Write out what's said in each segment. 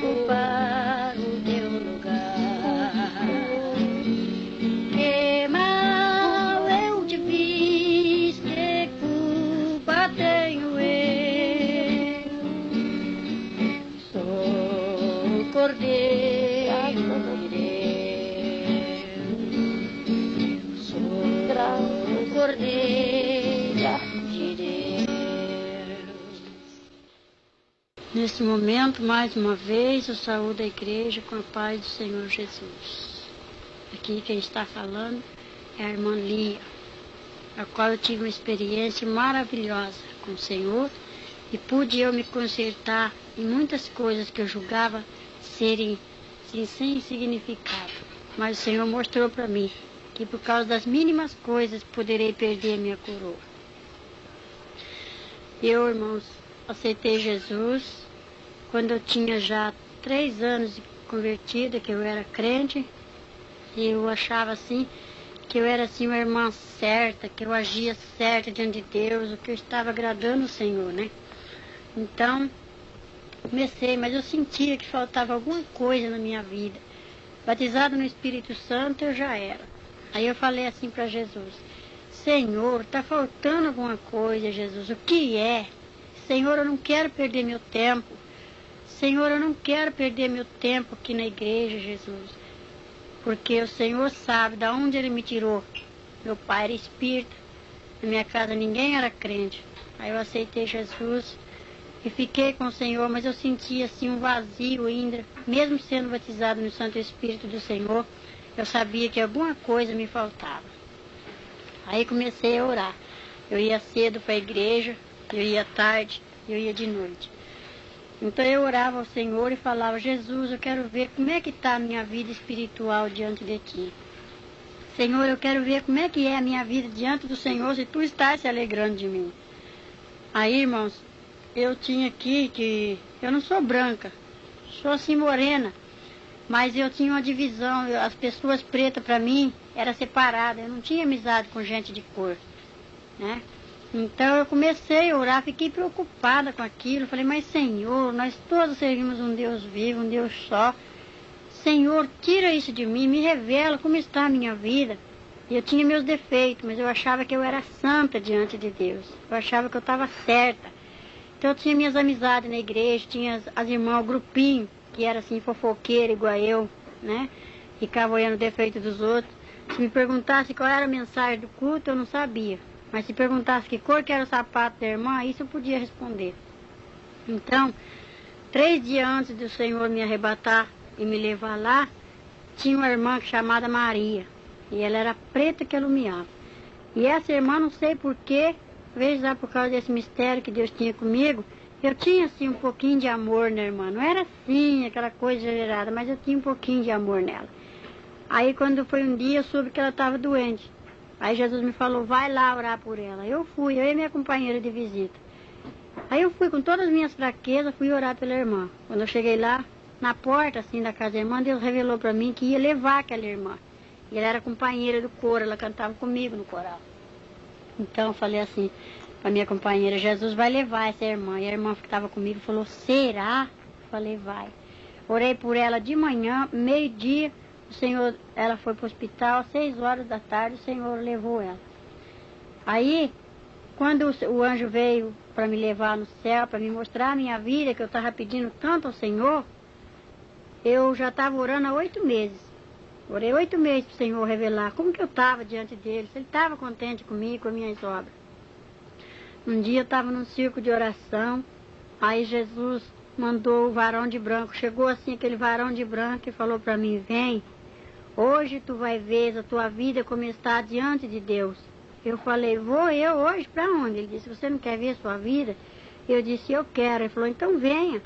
ocupar o teu lugar. Que mal eu te fiz, que culpa tenho eu? Sou o Cordeiro de Deus, sou o Cordeiro de Deus. Nesse momento, mais uma vez, eu saúdo a igreja com a paz do Senhor Jesus. Aqui quem está falando é a irmã Lia, a qual eu tive uma experiência maravilhosa com o Senhor e pude eu me consertar em muitas coisas que eu julgava serem sem significado. Mas o Senhor mostrou para mim que por causa das mínimas coisas poderei perder a minha coroa. Eu, irmãos, aceitei Jesus quando eu tinha já 3 anos de convertida, que eu era crente, e eu achava assim, que eu era assim uma irmã certa, que eu agia certa diante de Deus, o que eu estava agradando o Senhor, né? Então, comecei, mas eu sentia que faltava alguma coisa na minha vida. Batizado no Espírito Santo eu já era. Aí eu falei assim para Jesus: Senhor, está faltando alguma coisa, Jesus, o que é? Senhor, eu não quero perder meu tempo. Senhor, eu não quero perder meu tempo aqui na igreja, Jesus. Porque o Senhor sabe de onde Ele me tirou. Meu pai era espírita. Na minha casa ninguém era crente. Aí eu aceitei Jesus e fiquei com o Senhor, mas eu sentia assim um vazio ainda. Mesmo sendo batizado no Santo Espírito do Senhor, eu sabia que alguma coisa me faltava. Aí comecei a orar. Eu ia cedo para a igreja, eu ia tarde, eu ia de noite. Então eu orava ao Senhor e falava: Jesus, eu quero ver como é que está a minha vida espiritual diante de Ti. Senhor, eu quero ver como é que é a minha vida diante do Senhor, se Tu estás se alegrando de mim. Aí, irmãos, eu tinha aqui que eu não sou branca, sou assim morena, mas eu tinha uma divisão, as pessoas pretas para mim era separada, eu não tinha amizade com gente de cor, né? Então eu comecei a orar, fiquei preocupada com aquilo. Falei: mas Senhor, nós todos servimos um Deus vivo, um Deus só. Senhor, tira isso de mim, me revela como está a minha vida. E eu tinha meus defeitos, mas eu achava que eu era santa diante de Deus. Eu achava que eu estava certa. Então eu tinha minhas amizades na igreja, tinha as irmãs, o grupinho, que era assim fofoqueira igual eu, né? Ficava olhando o defeito dos outros. Se me perguntasse qual era a mensagem do culto, eu não sabia. Mas se perguntasse que cor que era o sapato da irmã, isso eu podia responder. Então, 3 dias antes do Senhor me arrebatar e me levar lá, tinha uma irmã chamada Maria. E ela era preta que alumiava. E essa irmã, não sei porquê, veja lá por causa desse mistério que Deus tinha comigo, eu tinha assim um pouquinho de amor na irmã. Não era assim, aquela coisa exagerada, mas eu tinha um pouquinho de amor nela. Aí quando foi um dia, eu soube que ela estava doente. Aí Jesus me falou: vai lá orar por ela. Eu fui, eu e minha companheira de visita. Aí eu fui com todas as minhas fraquezas, fui orar pela irmã. Quando eu cheguei lá, na porta assim da casa da irmã, Deus revelou para mim que ia levar aquela irmã. E ela era companheira do coro, ela cantava comigo no coral. Então eu falei assim para minha companheira: Jesus vai levar essa irmã. E a irmã que estava comigo falou: será? Eu falei: vai. Orei por ela de manhã, meio-dia. O Senhor, ela foi para o hospital, às 6 horas da tarde, o Senhor levou ela. Aí, quando o anjo veio para me levar no céu, para me mostrar a minha vida, que eu estava pedindo tanto ao Senhor, eu já estava orando há 8 meses. Orei 8 meses para o Senhor revelar como que eu estava diante dele, se ele estava contente comigo, com as minhas obras. Um dia eu estava num círculo de oração, aí Jesus mandou o varão de branco, chegou assim aquele varão de branco e falou para mim: vem. Hoje tu vai ver a tua vida como está diante de Deus. Eu falei: vou eu hoje para onde? Ele disse: você não quer ver a sua vida? Eu disse: eu quero. Ele falou: então venha.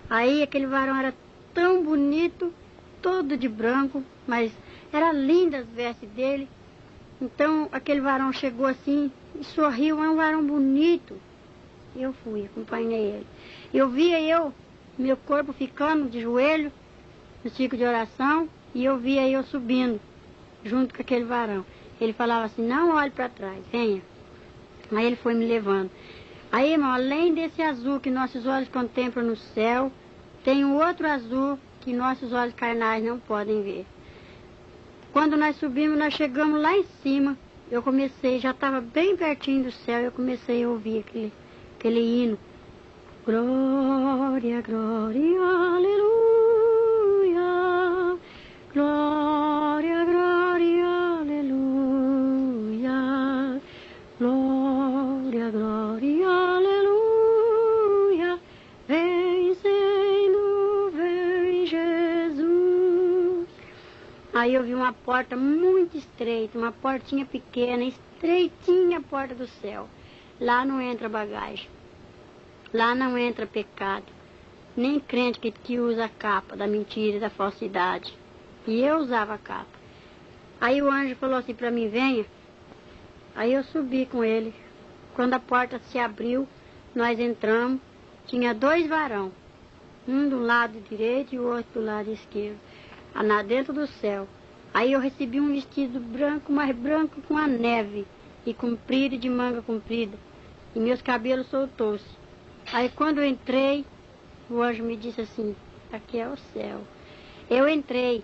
Aí aquele varão era tão bonito, todo de branco, mas era linda as vestes dele. Então aquele varão chegou assim e sorriu, é um varão bonito. Eu fui, acompanhei ele. Eu via meu corpo ficando de joelho no círculo de oração, e eu via eu subindo junto com aquele varão. Ele falava assim: não olhe para trás, venha. Aí ele foi me levando. Aí, irmão, além desse azul que nossos olhos contemplam no céu, tem um outro azul que nossos olhos carnais não podem ver. Quando nós subimos, nós chegamos lá em cima, eu comecei, já estava bem pertinho do céu, eu comecei a ouvir aquele hino. Glória, glória, aleluia. Glória, glória, aleluia. Glória, glória, aleluia. Vencendo, vem Jesus. Aí eu vi uma porta muito estreita, uma portinha pequena, estreitinha a porta do céu. Lá não entra bagagem. Lá não entra pecado, nem crente que usa a capa da mentira e da falsidade. E eu usava a capa. Aí o anjo falou assim para mim, venha. Aí eu subi com ele. Quando a porta se abriu, nós entramos. Tinha 2 varão, um do lado direito e o outro do lado esquerdo, dentro do céu. Aí eu recebi um vestido branco, mais branco com a neve, e comprido, de manga comprida. E meus cabelos soltou-se. Aí quando eu entrei, o anjo me disse assim, aqui é o céu. Eu entrei.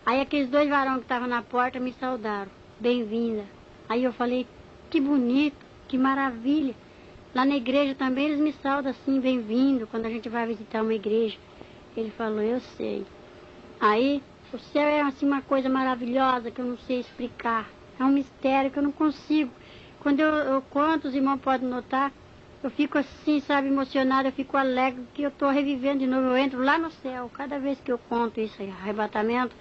Aí aqueles 2 varões que estavam na porta me saudaram. Bem-vinda. Aí eu falei, que bonito, que maravilha. Lá na igreja também eles me saudam assim, bem-vindo, quando a gente vai visitar uma igreja. Ele falou, eu sei. Aí o céu é assim uma coisa maravilhosa que eu não sei explicar. É um mistério que eu não consigo. Quando eu conto, os irmãos podem notar, eu fico assim, sabe, emocionada, eu fico alegre, que eu estou revivendo de novo, eu entro lá no céu. Cada vez que eu conto isso, arrebatamento,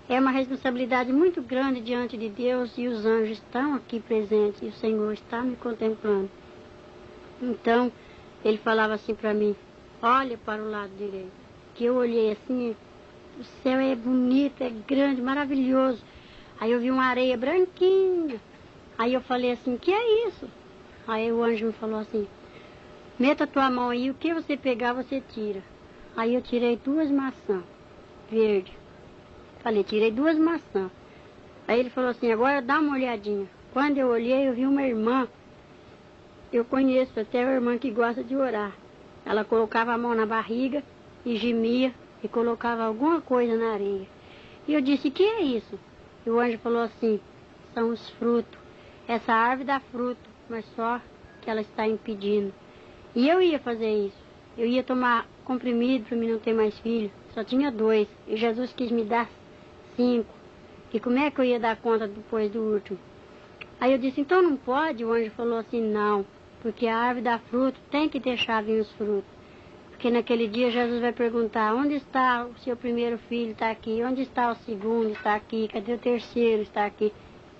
é uma responsabilidade muito grande diante de Deus, e os anjos estão aqui presentes, e o Senhor está me contemplando. Então, ele falava assim para mim, olha para o lado direito, que eu olhei assim, o céu é bonito, é grande, maravilhoso. Aí eu vi uma areia branquinha, aí eu falei assim, que é isso? Aí o anjo me falou assim, meta a tua mão aí, o que você pegar, você tira. Aí eu tirei 2 maçãs verdes. Falei, tirei 2 maçãs. Aí ele falou assim, agora dá uma olhadinha. Quando eu olhei, eu vi uma irmã. Eu conheço até uma irmã que gosta de orar. Ela colocava a mão na barriga e gemia e colocava alguma coisa na areia. E eu disse, que é isso? E o anjo falou assim, são os frutos. Essa árvore dá fruto, mas só que ela está impedindo. E eu ia fazer isso. Eu ia tomar comprimido para mim não ter mais filho. Só tinha 2. E Jesus quis me dar 5. E como é que eu ia dar conta depois do último? Aí eu disse, então não pode? O anjo falou assim, não. Porque a árvore dá fruto, tem que deixar vir os frutos. Porque naquele dia Jesus vai perguntar, onde está o seu primeiro filho? Está aqui. Onde está o segundo? Está aqui. Cadê o terceiro? Está aqui.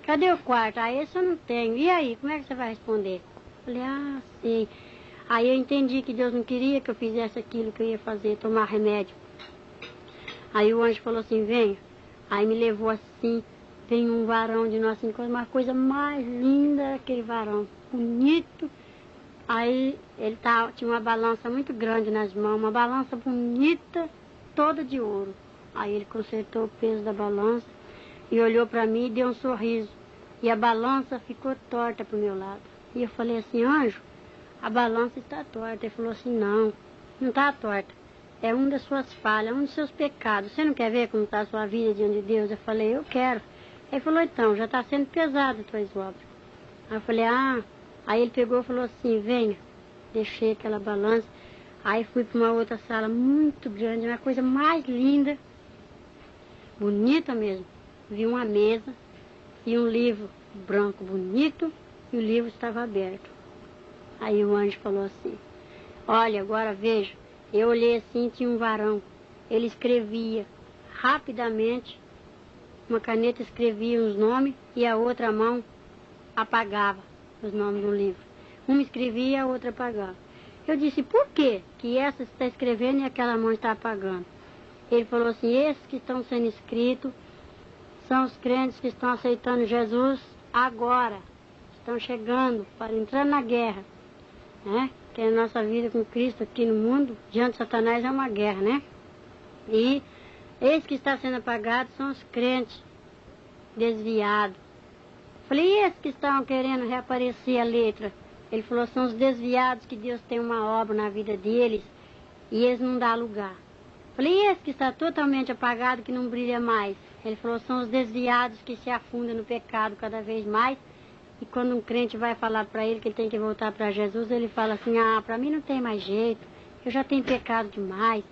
Cadê o quarto? Ah, esse eu não tenho. E aí, como é que você vai responder? Eu falei, sei. Aí eu entendi que Deus não queria que eu fizesse aquilo que eu ia fazer, tomar remédio. Aí o anjo falou assim, venha. Aí me levou assim, tem um varão de Nossa Senhora, uma coisa mais linda, aquele varão, bonito. Aí ele tinha uma balança muito grande nas mãos, uma balança bonita, toda de ouro. Aí ele consertou o peso da balança e olhou para mim e deu um sorriso. E a balança ficou torta para o meu lado. E eu falei assim, anjo, a balança está torta. Ele falou assim, não está torta. É uma das suas falhas, um dos seus pecados. Você não quer ver como está a sua vida diante de Deus? Eu falei, eu quero. Ele falou, então, já está sendo pesado as tuas obras. Aí eu falei, Aí ele pegou e falou assim, venha. Deixei aquela balança. Aí fui para uma outra sala muito grande, uma coisa mais linda, bonita mesmo. Vi uma mesa e um livro branco bonito, e o livro estava aberto. Aí o anjo falou assim, olha, agora veja. Eu olhei assim, tinha um varão. Ele escrevia rapidamente, uma caneta escrevia os nomes e a outra mão apagava os nomes do livro. Uma escrevia e a outra apagava. Eu disse, por quê que essa está escrevendo e aquela mão está apagando? Ele falou assim, esses que estão sendo escritos são os crentes que estão aceitando Jesus agora. Estão chegando, para entrar na guerra, né? Que a nossa vida com Cristo aqui no mundo, diante de Satanás, é uma guerra, né? E esses que está sendo apagados são os crentes desviados. Falei, e esses que estão querendo reaparecer a letra? Ele falou, são os desviados que Deus tem uma obra na vida deles e eles não dão lugar. Falei, e esse que está totalmente apagado, que não brilha mais? Ele falou, são os desviados que se afundam no pecado cada vez mais. E quando um crente vai falar para ele que ele tem que voltar para Jesus, ele fala assim, ah, para mim não tem mais jeito, eu já tenho pecado demais.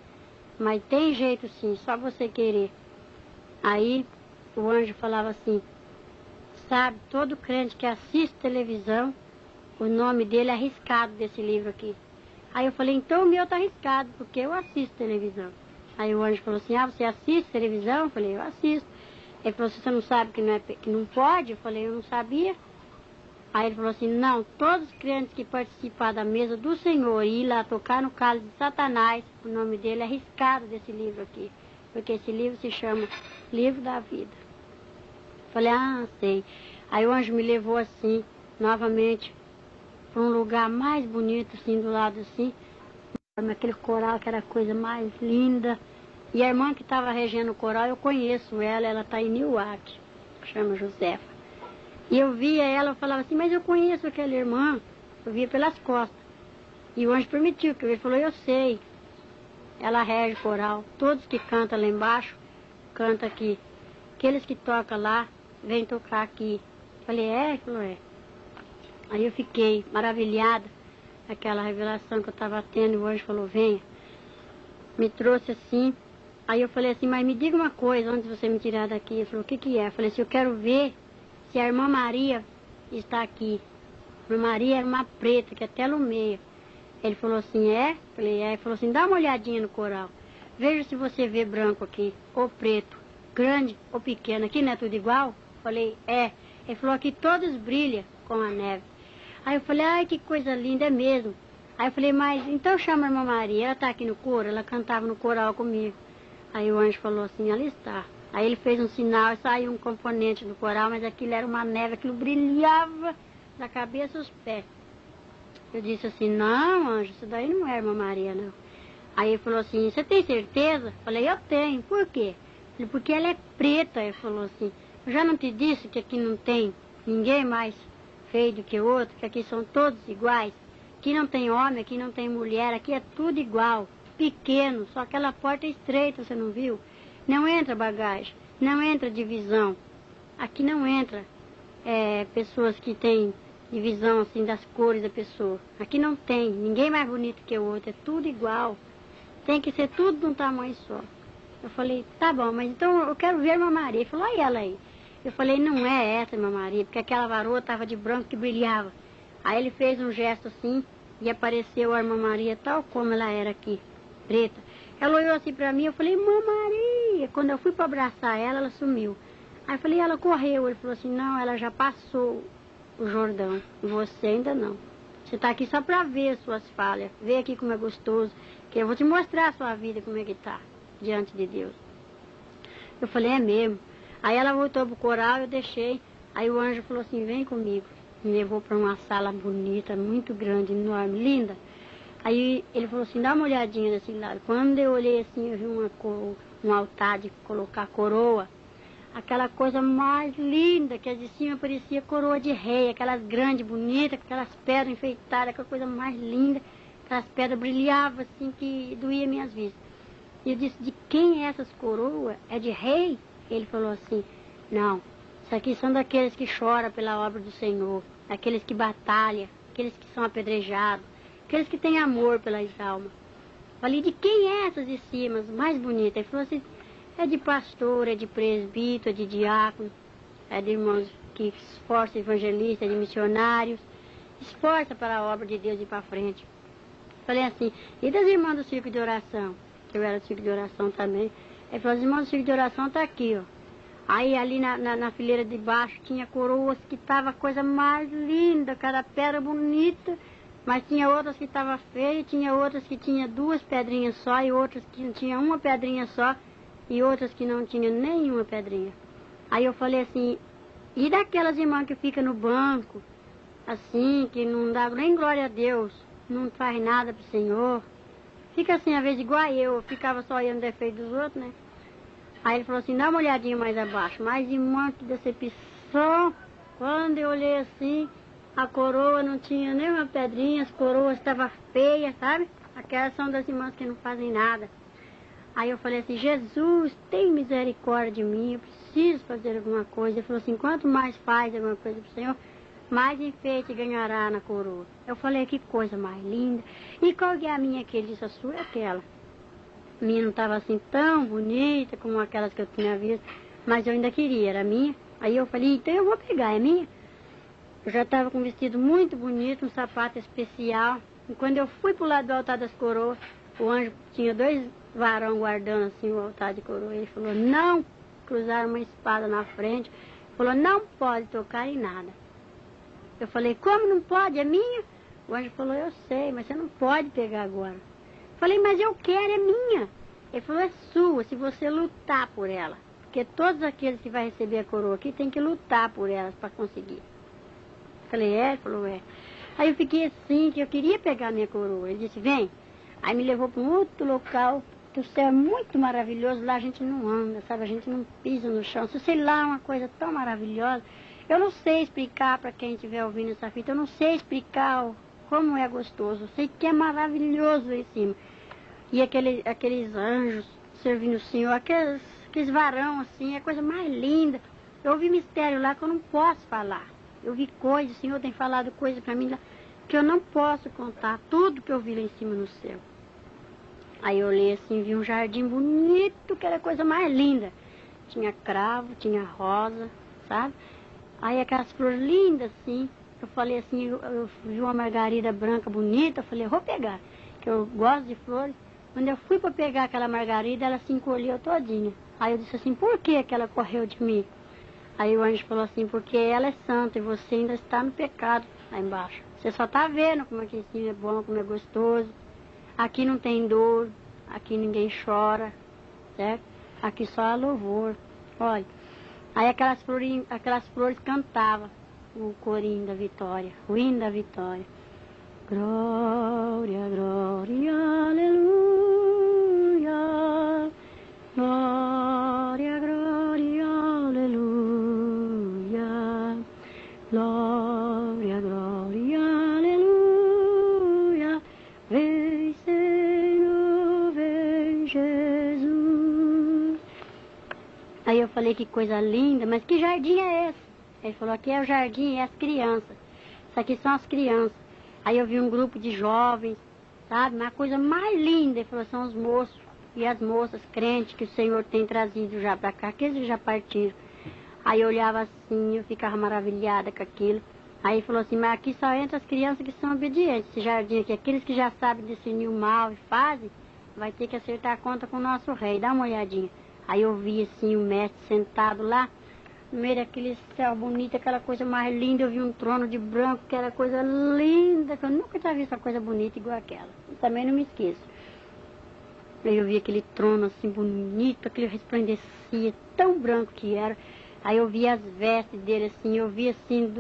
Mas tem jeito sim, só você querer. Aí o anjo falava assim, sabe, todo crente que assiste televisão, o nome dele é arriscado desse livro aqui. Aí eu falei, então o meu está arriscado, porque eu assisto televisão. Aí o anjo falou assim, ah, você assiste televisão? Eu falei, eu assisto. Ele falou, você não sabe que não pode? Eu falei, eu não sabia. Aí ele falou assim, não, todos os crentes que participar da mesa do Senhor e ir lá tocar no cálice de Satanás, o nome dele é arriscado desse livro aqui. Porque esse livro se chama Livro da Vida. Falei, ah, sei. Aí o anjo me levou assim, novamente, para um lugar mais bonito, assim, do lado assim. Aquele coral que era a coisa mais linda. E a irmã que estava regendo o coral, eu conheço ela está em Newark, chama Josefa. E eu via ela, eu falava assim, mas eu conheço aquela irmã. Eu via pelas costas. E o anjo permitiu, que ele falou, eu sei. Ela rege o coral. Todos que cantam lá embaixo, cantam aqui. Aqueles que tocam lá, vêm tocar aqui. Falei, é? Ele falou, é. Aí eu fiquei maravilhada, aquela revelação que eu estava tendo, e o anjo falou, venha. Me trouxe assim. Aí eu falei assim, mas me diga uma coisa antes de você me tirar daqui. Ele falou, o que que é? Eu falei assim, eu quero ver se a irmã Maria está aqui. A irmã Maria era uma preta, que até lumeia. Ele falou assim, é? Falei, é. Ele falou assim, dá uma olhadinha no coral. Veja se você vê branco aqui, ou preto, grande ou pequeno. Aqui não é tudo igual? Falei, é. Ele falou, aqui todos brilham com a neve. Aí eu falei, ai, que coisa linda, é mesmo. Aí eu falei, mas então chama a irmã Maria, ela está aqui no coro? Ela cantava no coral comigo. Aí o anjo falou assim, ela está. Aí ele fez um sinal e saiu um componente do coral, mas aquilo era uma neve, aquilo brilhava da cabeça aos pés. Eu disse assim, não, anjo, isso daí não é irmã Maria, não. Aí ele falou assim, você tem certeza? Falei, eu tenho. Por quê? Falei, porque ela é preta. Ele falou assim, eu já não te disse que aqui não tem ninguém mais feio do que o outro, que aqui são todos iguais. Aqui não tem homem, aqui não tem mulher, aqui é tudo igual, pequeno, só aquela porta é estreita, você não viu? Não entra bagagem, não entra divisão. Aqui não entra pessoas que têm divisão assim das cores da pessoa. Aqui não tem, ninguém mais bonito que o outro, é tudo igual. Tem que ser tudo de um tamanho só. Eu falei, tá bom, mas então eu quero ver a irmã Maria. Ele falou, olha ela aí. Eu falei, não é essa, irmã Maria, porque aquela varoa estava de branco que brilhava. Aí ele fez um gesto assim e apareceu a irmã Maria tal como ela era aqui, preta. Ela olhou assim pra mim, eu falei, irmã Maria. Quando eu fui para abraçar ela, ela sumiu. Aí eu falei, ela correu. Ele falou assim, não, ela já passou o Jordão, você ainda não. Você está aqui só para ver as suas falhas, ver aqui como é gostoso, que eu vou te mostrar a sua vida, como é que está, diante de Deus. Eu falei, é mesmo. Aí ela voltou pro coral, eu deixei. Aí o anjo falou assim, vem comigo. Me levou para uma sala bonita, muito grande, enorme, linda. Aí ele falou assim, dá uma olhadinha desse lado. Quando eu olhei assim, eu vi um altar de colocar coroa. Aquela coisa mais linda, que as de cima parecia coroa de rei, aquelas grandes, bonitas, aquelas pedras enfeitadas, aquela coisa mais linda. Aquelas pedras brilhavam assim que doía minhas vistas. E eu disse, de quem é essas coroas? É de rei? Ele falou assim, não, isso aqui são daqueles que choram pela obra do Senhor, aqueles que batalham, aqueles que são apedrejados, aqueles que têm amor pelas almas. Falei, de quem é essas de cima, as mais bonitas? Ele falou assim, é de pastor, é de presbítero, é de diácono, é de irmãos que esforçam evangelistas, é de missionários, esforça para a obra de Deus ir para frente. Falei assim, e das irmãs do circo de oração? Que eu era do circo de oração também. Ele falou, as irmãs do circo de oração tá aqui, ó. Aí ali na fileira de baixo tinha coroas que tava a coisa mais linda, cada pedra bonita, mas tinha outras que tava feia, tinha outras que tinha duas pedrinhas só, e outras que tinha uma pedrinha só, e outras que não tinha nenhuma pedrinha. Aí eu falei assim, e daquelas irmãs que ficam no banco, assim, que não dá nem glória a Deus, não faz nada pro Senhor, fica assim, às vezes igual eu ficava só olhando o defeito dos outros, né? Aí ele falou assim, dá uma olhadinha mais abaixo, mas irmã, que decepção. Quando eu olhei assim, a coroa não tinha nenhuma pedrinha, as coroas estavam feias, sabe? Aquelas são das irmãs que não fazem nada. Aí eu falei assim, Jesus, tem misericórdia de mim, eu preciso fazer alguma coisa. Ele falou assim, quanto mais faz alguma coisa pro Senhor, mais enfeite ganhará na coroa. Eu falei, que coisa mais linda. E qual que é a minha? Que ele disse, a sua é aquela. A minha não estava assim tão bonita como aquelas que eu tinha visto, mas eu ainda queria, era minha. Aí eu falei, então eu vou pegar, é minha. Eu já estava com um vestido muito bonito, um sapato especial. E quando eu fui pro lado do altar das coroas, o anjo tinha 2 varão guardando assim o altar de coroa. Ele falou, não, cruzaram uma espada na frente. Falou, não pode tocar em nada. Eu falei, como não pode? É minha? O anjo falou, eu sei, mas você não pode pegar agora. Falei, mas eu quero, é minha. Ele falou, é sua, se você lutar por ela. Porque todos aqueles que vai receber a coroa aqui tem que lutar por elas para conseguir. Falei, é? Ele falou, é. Aí eu fiquei assim, que eu queria pegar a minha coroa. Ele disse, vem. Aí me levou para um outro local, que o céu é muito maravilhoso, lá a gente não anda, sabe? A gente não pisa no chão. Se sei lá, uma coisa tão maravilhosa. Eu não sei explicar para quem estiver ouvindo essa fita, eu não sei explicar como é gostoso. Eu sei que é maravilhoso lá em cima. E aqueles anjos servindo o Senhor, aqueles varão assim, é a coisa mais linda. Eu ouvi mistério lá que eu não posso falar. Eu vi coisas, o Senhor tem falado coisas para mim lá que eu não posso contar. Tudo que eu vi lá em cima no céu. Aí eu olhei assim, vi um jardim bonito, que era a coisa mais linda. Tinha cravo, tinha rosa, sabe? Aí aquelas flores lindas assim. Eu falei assim, eu vi uma margarida branca bonita, eu falei, vou pegar, que eu gosto de flores. Quando eu fui para pegar aquela margarida, ela se encolheu todinha. Aí eu disse assim, por que ela correu de mim? Aí o anjo falou assim, porque ela é santa e você ainda está no pecado lá embaixo. Você só está vendo como aqui em cima é bom, como é gostoso. Aqui não tem dor, aqui ninguém chora, certo? Aqui só há louvor. Olha, aí aquelas flores cantavam o corinho da vitória, o hino da vitória. Glória, glória, aleluia. Glória, glória, aleluia. Glória, glória, aleluia. Vem, Senhor, vem, Jesus. Aí eu falei, que coisa linda, mas que jardim é esse? Ele falou, aqui é o jardim, é as crianças. Isso aqui são as crianças. Aí eu vi um grupo de jovens, sabe? Uma coisa mais linda. Ele falou, são os moços e as moças crentes que o Senhor tem trazido já para cá, aqueles que já partiram. Aí eu olhava assim, eu ficava maravilhada com aquilo. Aí ele falou assim, mas aqui só entra as crianças que são obedientes. Esse jardim aqui, aqueles que já sabem discernir o mal e fazem, vai ter que acertar a conta com o nosso rei. Dá uma olhadinha. Aí eu vi assim o mestre sentado lá, no meio daquele céu bonito, aquela coisa mais linda. Eu vi um trono de branco, que era coisa linda, que eu nunca tinha visto uma coisa bonita igual aquela. Eu também não me esqueço. Aí eu vi aquele trono assim bonito, aquele resplandecia, tão branco que era. Aí eu vi as vestes dele assim, eu vi assim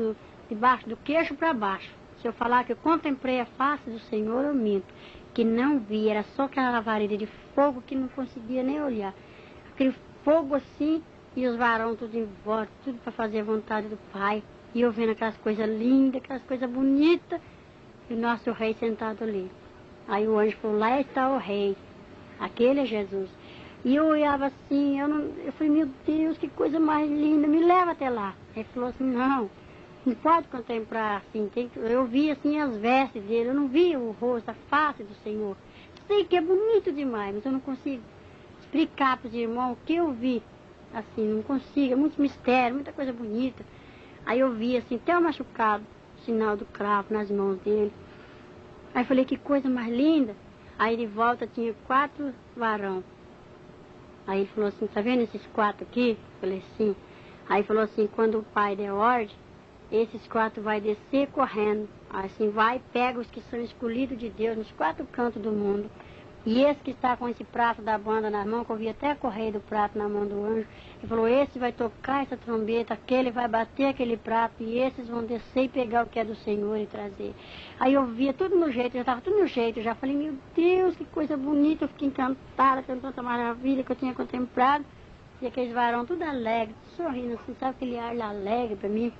debaixo do queixo para baixo. Se eu falar que eu contemplei a face do Senhor, eu minto. Que não vi, era só aquela lavareda de fogo que não conseguia nem olhar. Aquele fogo assim, e os varões tudo em volta, tudo para fazer a vontade do Pai. E eu vendo aquelas coisas lindas, aquelas coisas bonitas, e o nosso rei sentado ali. Aí o anjo falou, lá está o rei, aquele é Jesus. E eu olhava assim, eu falei, meu Deus, que coisa mais linda, me leva até lá. Ele falou assim, não pode contemplar assim, eu vi assim as vestes dele, eu não vi o rosto, a face do Senhor. Sei que é bonito demais, mas eu não consigo explicar para os irmãos o que eu vi. Assim, não consigo, é muito mistério, muita coisa bonita. Aí eu vi assim, até o machucado, o sinal do cravo nas mãos dele. Aí eu falei, que coisa mais linda. Aí de volta tinha 4 varão. Aí ele falou assim, tá vendo esses 4 aqui? Eu falei, sim. Aí falou assim, quando o pai der ordem, esses 4 vai descer correndo. Assim, vai, pega os que são escolhidos de Deus nos 4 cantos do mundo. E esse que está com esse prato da banda na mão, que eu vi até a correia do prato na mão do anjo, ele falou, esse vai tocar essa trombeta, aquele vai bater aquele prato, e esses vão descer e pegar o que é do Senhor e trazer. Aí eu via tudo no jeito, já estava tudo no jeito, eu já falei, meu Deus, que coisa bonita, eu fiquei encantada com tanta maravilha que eu tinha contemplado. E aqueles varão tudo alegre, sorrindo assim, sabe aquele ar alegre para mim?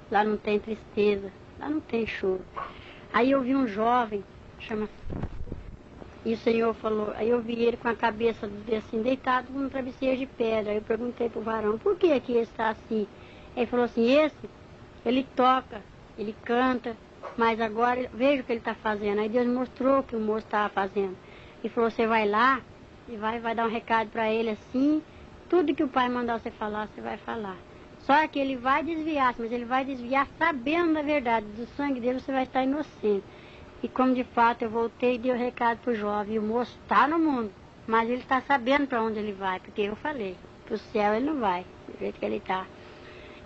Lá não tem tristeza, lá não tem choro. Aí eu vi um jovem, chama E o Senhor falou, aí eu vi ele com a cabeça assim, deitado num travesseiro de pedra. Aí eu perguntei pro varão, por que aqui está assim? Ele falou assim, ele toca, ele canta, mas agora veja o que ele está fazendo. Aí Deus mostrou o que o moço estava fazendo. Ele falou, você vai lá e vai dar um recado para ele assim, tudo que o pai mandar você falar, você vai falar. Só que ele vai desviar, mas ele vai desviar sabendo da verdade, do sangue dele você vai estar inocente. E como de fato eu voltei e dei o recado pro jovem, e o moço está no mundo, mas ele está sabendo para onde ele vai, porque eu falei, para o céu ele não vai, do jeito que ele está.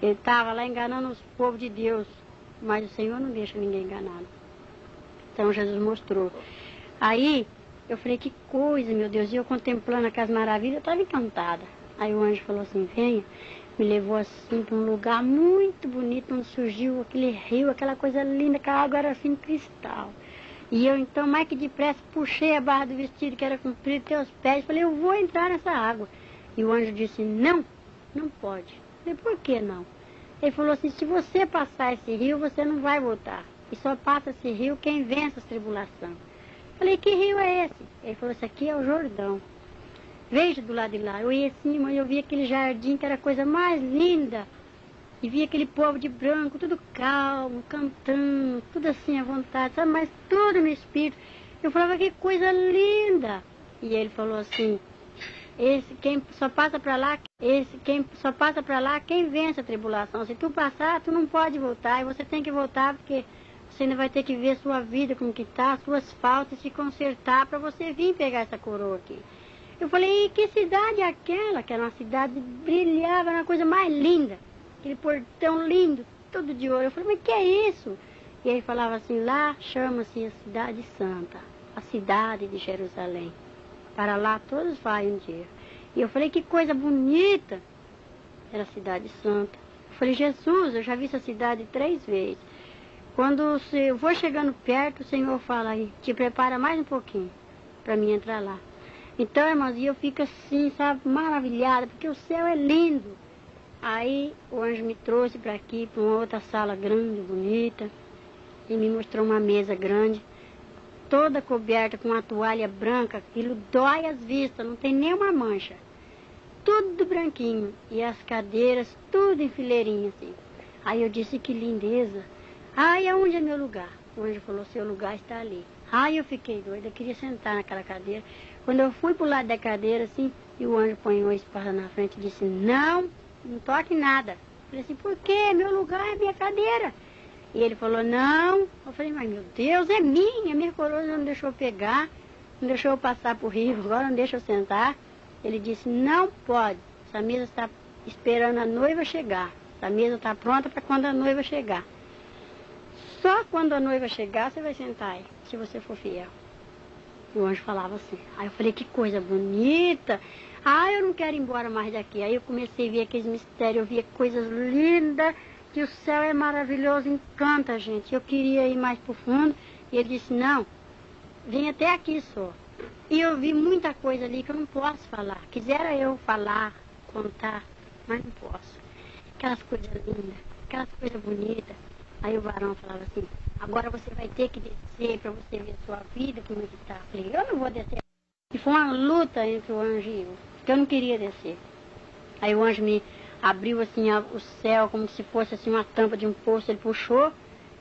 Ele estava lá enganando os povos de Deus, mas o Senhor não deixa ninguém enganado. Então Jesus mostrou. Aí eu falei, que coisa, meu Deus, e eu contemplando aquelas maravilhas, eu estava encantada. Aí o anjo falou assim, venha, me levou assim para um lugar muito bonito, onde surgiu aquele rio, aquela coisa linda, que a água era assim cristal. E eu então, mais que depressa, puxei a barra do vestido que era comprido até os pés, falei, eu vou entrar nessa água. E o anjo disse, não, não pode. Eu falei, por que não? Ele falou assim, se você passar esse rio, você não vai voltar. E só passa esse rio quem vence as tribulações. Falei, que rio é esse? Ele falou, esse aqui é o Jordão. Veja do lado de lá. Eu ia assim, e eu vi aquele jardim que era a coisa mais linda. E vi aquele povo de branco, tudo calmo, cantando, tudo assim à vontade, sabe? Mas tudo no espírito. Eu falava, que coisa linda. E ele falou assim, quem só passa para lá, quem vence a tribulação. Se tu passar, tu não pode voltar. E você tem que voltar porque você ainda vai ter que ver sua vida como que tá, suas faltas, se consertar para você vir pegar essa coroa aqui. Eu falei, e que cidade é aquela? Que era uma cidade que brilhava, era uma coisa mais linda. Aquele portão lindo, todo de ouro. Eu falei, mas que é isso? E ele falava assim, lá chama-se a Cidade Santa, a cidade de Jerusalém. Para lá todos vai um dia. E eu falei, que coisa bonita. Era a Cidade Santa. Eu falei, Jesus, eu já vi essa cidade 3 vezes. Quando eu vou chegando perto, o Senhor fala aí, te prepara mais um pouquinho para mim entrar lá. Então, irmãos, eu fico assim, sabe, maravilhada, porque o céu é lindo. Aí o anjo me trouxe para aqui, para uma outra sala grande, bonita, e me mostrou uma mesa grande, toda coberta com uma toalha branca, aquilo dói as vistas, não tem nenhuma mancha. Tudo branquinho, e as cadeiras, tudo em fileirinha, assim. Aí eu disse, que lindeza. Ai, aonde é meu lugar? O anjo falou, seu lugar está ali. Ai, eu fiquei doida, eu queria sentar naquela cadeira. Quando eu fui pro lado da cadeira, assim, e o anjo põe uma espada na frente e disse, não toque nada. Eu falei assim, por quê? Meu lugar é minha cadeira. E ele falou, não. Eu falei, mas meu Deus, é minha coroa não deixou eu pegar, não deixou eu passar por rio, agora não deixa eu sentar. Ele disse, não pode, essa mesa está esperando a noiva chegar. Essa mesa está pronta para quando a noiva chegar. Só quando a noiva chegar, você vai sentar aí, se você for fiel. O anjo falava assim. Aí eu falei, que coisa bonita. Ah, eu não quero ir embora mais daqui. Aí eu comecei a ver aqueles mistérios, eu via coisas lindas, que o céu é maravilhoso, encanta a gente. Eu queria ir mais pro fundo, e ele disse, não, vem até aqui só. E eu vi muita coisa ali que eu não posso falar. Quisera eu falar, contar, mas não posso. Aquelas coisas lindas, aquelas coisas bonitas. Aí o varão falava assim, agora você vai ter que descer para você ver sua vida, como é que tá. Eu falei, eu não vou descer. E foi uma luta entre o anjo e eu, porque eu não queria descer. Aí o anjo me abriu assim o céu, como se fosse assim uma tampa de um poço, ele puxou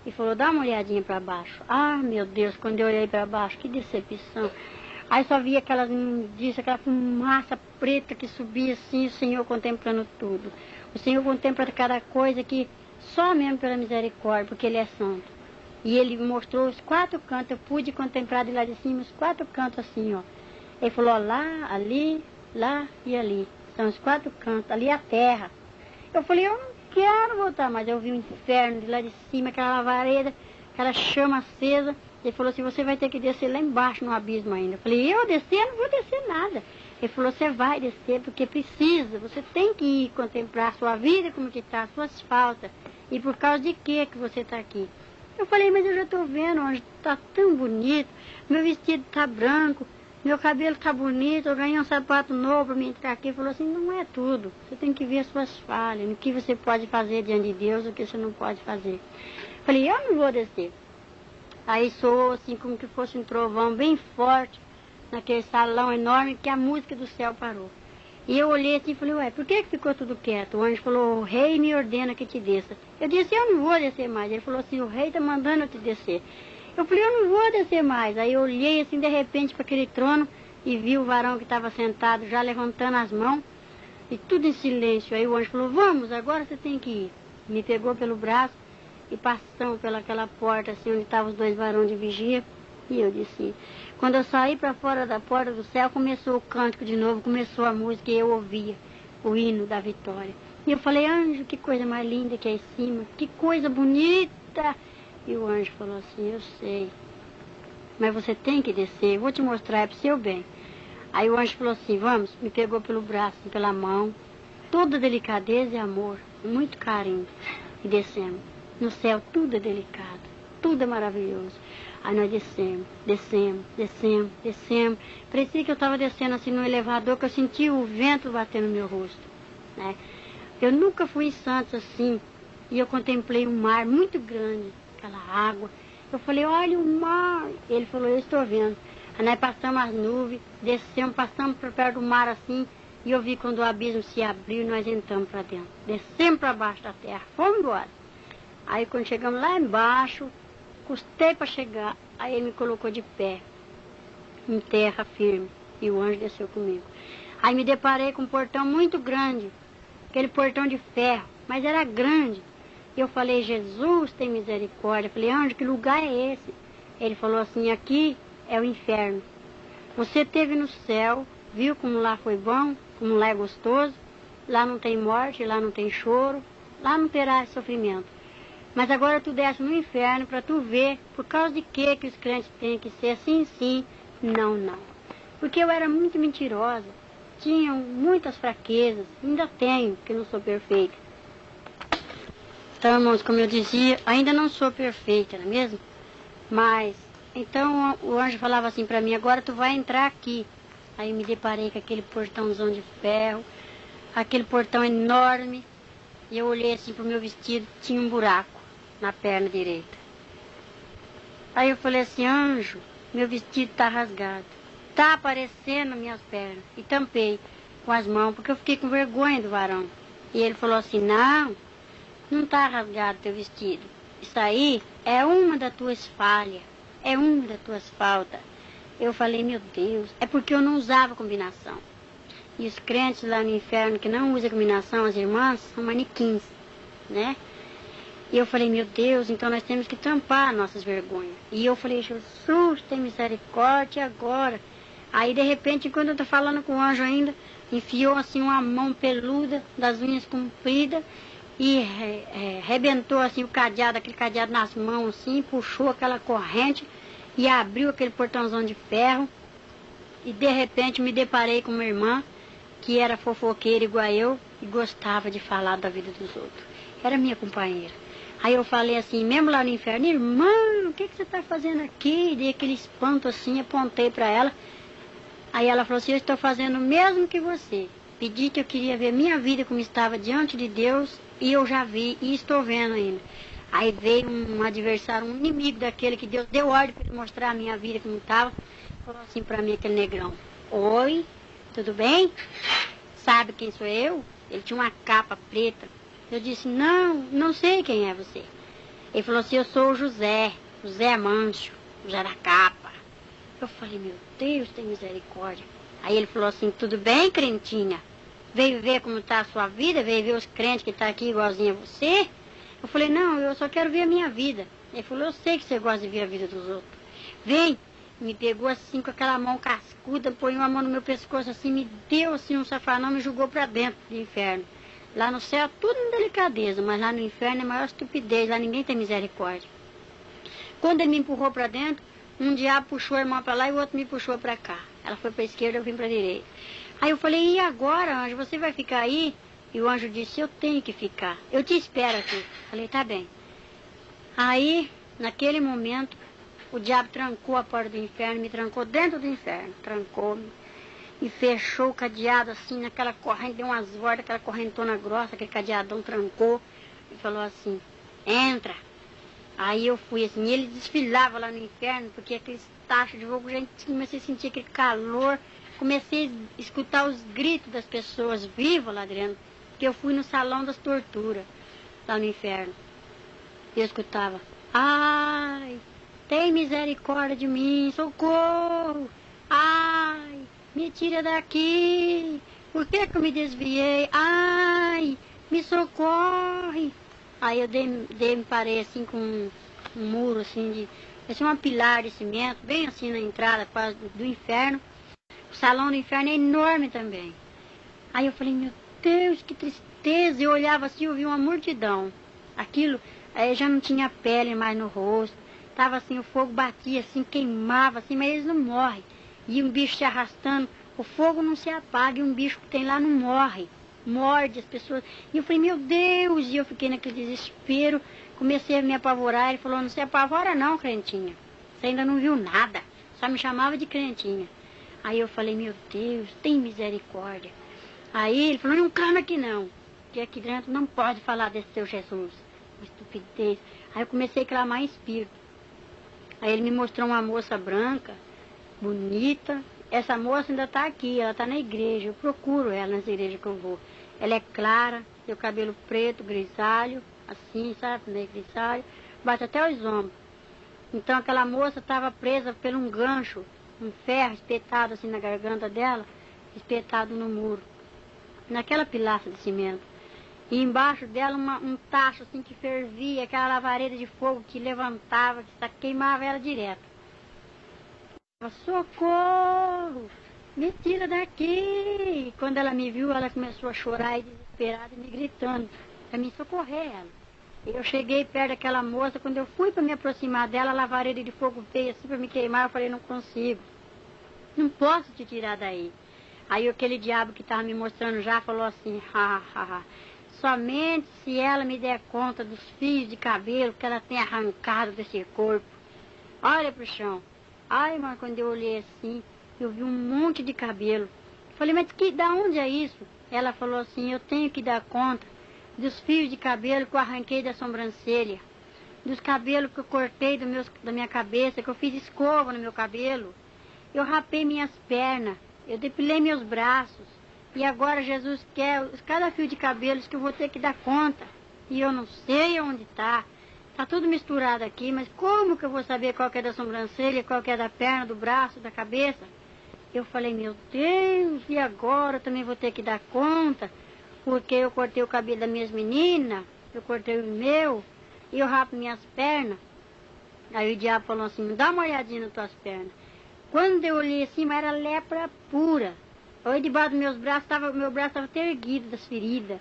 e falou, dá uma olhadinha para baixo. Ah, meu Deus, quando eu olhei para baixo, que decepção. Aí só via aquela fumaça preta que subia assim, o Senhor contemplando tudo. O Senhor contempla cada coisa que só mesmo pela misericórdia, porque Ele é santo. E Ele me mostrou os 4 cantos, eu pude contemplar de lá de cima os 4 cantos assim, ó. Ele falou, ó, lá, ali, lá e ali. São os 4 cantos, ali é a terra. Eu falei, eu não quero voltar mais. Eu vi o inferno de lá de cima, aquela lavareda, aquela chama acesa. Ele falou assim, você vai ter que descer lá embaixo no abismo ainda. Eu falei, eu descer? Eu não vou descer nada. Ele falou, você vai descer porque precisa. Você tem que ir contemplar a sua vida, como que está, as suas faltas. E por causa de que você está aqui? Eu falei, mas eu já estou vendo, onde está tão bonito. Meu vestido está branco, meu cabelo está bonito. Eu ganhei um sapato novo para me entrar aqui. Ele falou assim, não é tudo. Você tem que ver as suas falhas, o que você pode fazer diante de Deus, o que você não pode fazer. Eu falei, eu não vou descer. Aí soou assim como que fosse um trovão bem forte. naquele salão enorme, que a música do céu parou. E eu olhei assim e falei, ué, por que ficou tudo quieto? O anjo falou, o rei me ordena que te desça. Eu disse, eu não vou descer mais. Ele falou assim, o rei está mandando eu te descer. Eu falei, eu não vou descer mais. Aí eu olhei assim de repente para aquele trono e vi o varão que estava sentado já levantando as mãos e tudo em silêncio. Aí o anjo falou, vamos, agora você tem que ir. Me pegou pelo braço e passamos pelaquela porta assim onde estavam os dois varões de vigia. E eu disse, quando eu saí para fora da porta do céu, começou o cântico de novo, começou a música e eu ouvia o hino da vitória. E eu falei, anjo, que coisa mais linda que é em cima, que coisa bonita. E o anjo falou assim, eu sei, mas você tem que descer, eu vou te mostrar, é para o seu bem. Aí o anjo falou assim, vamos, me pegou pelo braço, pela mão, toda delicadeza e amor, muito carinho. E descemos. No céu tudo é delicado, tudo é maravilhoso. Aí nós descemos. Parecia que eu estava descendo assim no elevador, que eu sentia o vento batendo no meu rosto, né? Eu nunca fui em Santos assim, e eu contemplei um mar muito grande, aquela água. Eu falei, olha o mar. Ele falou, eu estou vendo. Aí nós passamos as nuvens, descemos, passamos por perto do mar assim, e eu vi quando o abismo se abriu, nós entramos para dentro. Descemos para baixo da terra, fomos embora. Aí quando chegamos lá embaixo, custei para chegar, aí ele me colocou de pé, em terra firme, e o anjo desceu comigo. Aí me deparei com um portão muito grande, aquele portão de ferro, mas era grande. E eu falei, Jesus tem misericórdia. Eu falei, anjo, que lugar é esse? Ele falou assim, aqui é o inferno. Você esteve no céu, viu como lá foi bom, como lá é gostoso, lá não tem morte, lá não tem choro, lá não terá sofrimento. Mas agora tu desce no inferno para tu ver por causa de que os crentes têm que ser assim, sim, não, não. Porque eu era muito mentirosa, tinha muitas fraquezas, ainda tenho, porque não sou perfeita. Então, irmãos, como eu dizia, ainda não sou perfeita, não é mesmo? Mas, então o anjo falava assim para mim, agora tu vai entrar aqui. Aí me deparei com aquele portãozão de ferro, aquele portão enorme, e eu olhei assim pro meu vestido, tinha um buraco na perna direita. Aí eu falei assim, anjo, meu vestido tá rasgado, tá aparecendo minhas pernas. E tampei com as mãos, porque eu fiquei com vergonha do varão. E ele falou assim, não tá rasgado teu vestido. Isso aí é uma das tuas falhas, é uma das tuas faltas. Eu falei, meu Deus, é porque eu não usava combinação. E os crentes lá no inferno que não usam combinação, as irmãs, são manequins, né? E eu falei, meu Deus, então nós temos que tampar nossas vergonhas. E eu falei, Jesus, tem misericórdia agora. Aí, de repente, enquanto eu tô falando com o anjo ainda, enfiou assim uma mão peluda, das unhas compridas, e rebentou assim o cadeado, aquele cadeado nas mãos assim, puxou aquela corrente e abriu aquele portãozão de ferro. E de repente me deparei com uma irmã que era fofoqueira igual eu e gostava de falar da vida dos outros. Era minha companheira. Aí eu falei assim, mesmo lá no inferno, irmã, o que você está fazendo aqui? Dei aquele espanto assim, apontei para ela. Aí ela falou assim, eu estou fazendo o mesmo que você. Pedi que eu queria ver minha vida como estava diante de Deus e eu já vi e estou vendo ainda. Aí veio um adversário, um inimigo daquele que Deus deu ordem para ele mostrar a minha vida como estava. Falou assim para mim, aquele negrão, oi, tudo bem? Sabe quem sou eu? Ele tinha uma capa preta. Eu disse, não sei quem é você. Ele falou assim, eu sou o José Mancho, José da capa. Eu falei, meu Deus, tem misericórdia. Aí ele falou assim, tudo bem, crentinha? Veio ver como está a sua vida? Veio ver os crentes que estão aqui igualzinho a você? Eu falei, não, eu só quero ver a minha vida. Ele falou, eu sei que você gosta de ver a vida dos outros. Vem. Me pegou assim com aquela mão cascuda, põe uma mão no meu pescoço assim, me deu assim um safanão, me jogou para dentro do inferno. Lá no céu tudo em delicadeza, mas lá no inferno é a maior estupidez, lá ninguém tem misericórdia. Quando ele me empurrou para dentro, um diabo puxou a irmã para lá e o outro me puxou para cá. Ela foi para a esquerda, eu vim para a direita. Aí eu falei, e agora, anjo, você vai ficar aí? E o anjo disse, eu tenho que ficar, eu te espero aqui. Falei, tá bem. Aí, naquele momento, o diabo trancou a porta do inferno, me trancou dentro do inferno, trancou-me e fechou o cadeado assim, naquela corrente, deu umas voltas, aquela correntona grossa, aquele cadeadão trancou e falou assim, entra. Aí eu fui assim, ele desfilava lá no inferno, porque aqueles taxa de fogo, já comecei a sentir aquele calor, comecei a escutar os gritos das pessoas vivas lá dentro, porque eu fui no salão das torturas, lá no inferno. E eu escutava, ai, tem misericórdia de mim, socorro, ai, me tira daqui, por que eu me desviei, ai, me socorre. Aí eu me parei assim com um muro assim parecia uma pilar de cimento, bem assim na entrada quase do inferno. O salão do inferno é enorme também. Aí eu falei, meu Deus, que tristeza. Eu olhava assim, eu vi uma multidão. Aquilo, aí já não tinha pele mais no rosto. Tava assim, o fogo batia assim, queimava assim, mas eles não morrem. E um bicho se arrastando, o fogo não se apaga e um bicho que tem lá não morre. Morde as pessoas. E eu falei, meu Deus, e eu fiquei naquele desespero, comecei a me apavorar. Ele falou, não se apavora não, crentinha, você ainda não viu nada, só me chamava de crentinha. Aí eu falei, meu Deus, tem misericórdia. Aí ele falou, não clama aqui não, que aqui dentro não pode falar desse seu Jesus, estupidez. Aí eu comecei a clamar em espírito. Aí ele me mostrou uma moça branca, bonita. Essa moça ainda está aqui, ela está na igreja, eu procuro ela nas igrejas que eu vou. Ela é clara, tem o cabelo preto, grisalho, assim, sabe, meio grisalho, bate até os ombros. Então aquela moça estava presa por um gancho, um ferro espetado assim na garganta dela, espetado no muro, naquela pilastra de cimento. E embaixo dela um tacho assim que fervia, aquela lavareda de fogo que levantava, que queimava ela direto. Socorro, me tira daqui. E quando ela me viu, ela começou a chorar e desesperada, me gritando para me socorrer ela. Eu cheguei perto daquela moça, quando eu fui para me aproximar dela, a lavareda de fogo veio assim para me queimar, eu falei, não consigo, não posso te tirar daí. Aí aquele diabo que estava me mostrando já falou assim, somente se ela me der conta dos fios de cabelo que ela tem arrancado desse corpo. Olha pro chão. Ai, mas quando eu olhei assim, eu vi um monte de cabelo. Falei, mas da onde é isso? Ela falou assim, eu tenho que dar conta dos fios de cabelo que eu arranquei da sobrancelha, dos cabelos que eu cortei da minha cabeça, que eu fiz escova no meu cabelo. Eu rapei minhas pernas, eu depilei meus braços. E agora Jesus quer cada fio de cabelos que eu vou ter que dar conta. E eu não sei onde está. Está tudo misturado aqui, mas como que eu vou saber qual que é da sobrancelha, qual que é da perna, do braço, da cabeça? Eu falei, meu Deus, e agora eu também vou ter que dar conta? Porque eu cortei o cabelo das minhas meninas, eu cortei o meu, e eu rapo minhas pernas. Aí o diabo falou assim, dá uma olhadinha nas tuas pernas. Quando eu olhei assim, era lepra pura. Aí debaixo dos meus braços, meu braço estava até erguido das feridas.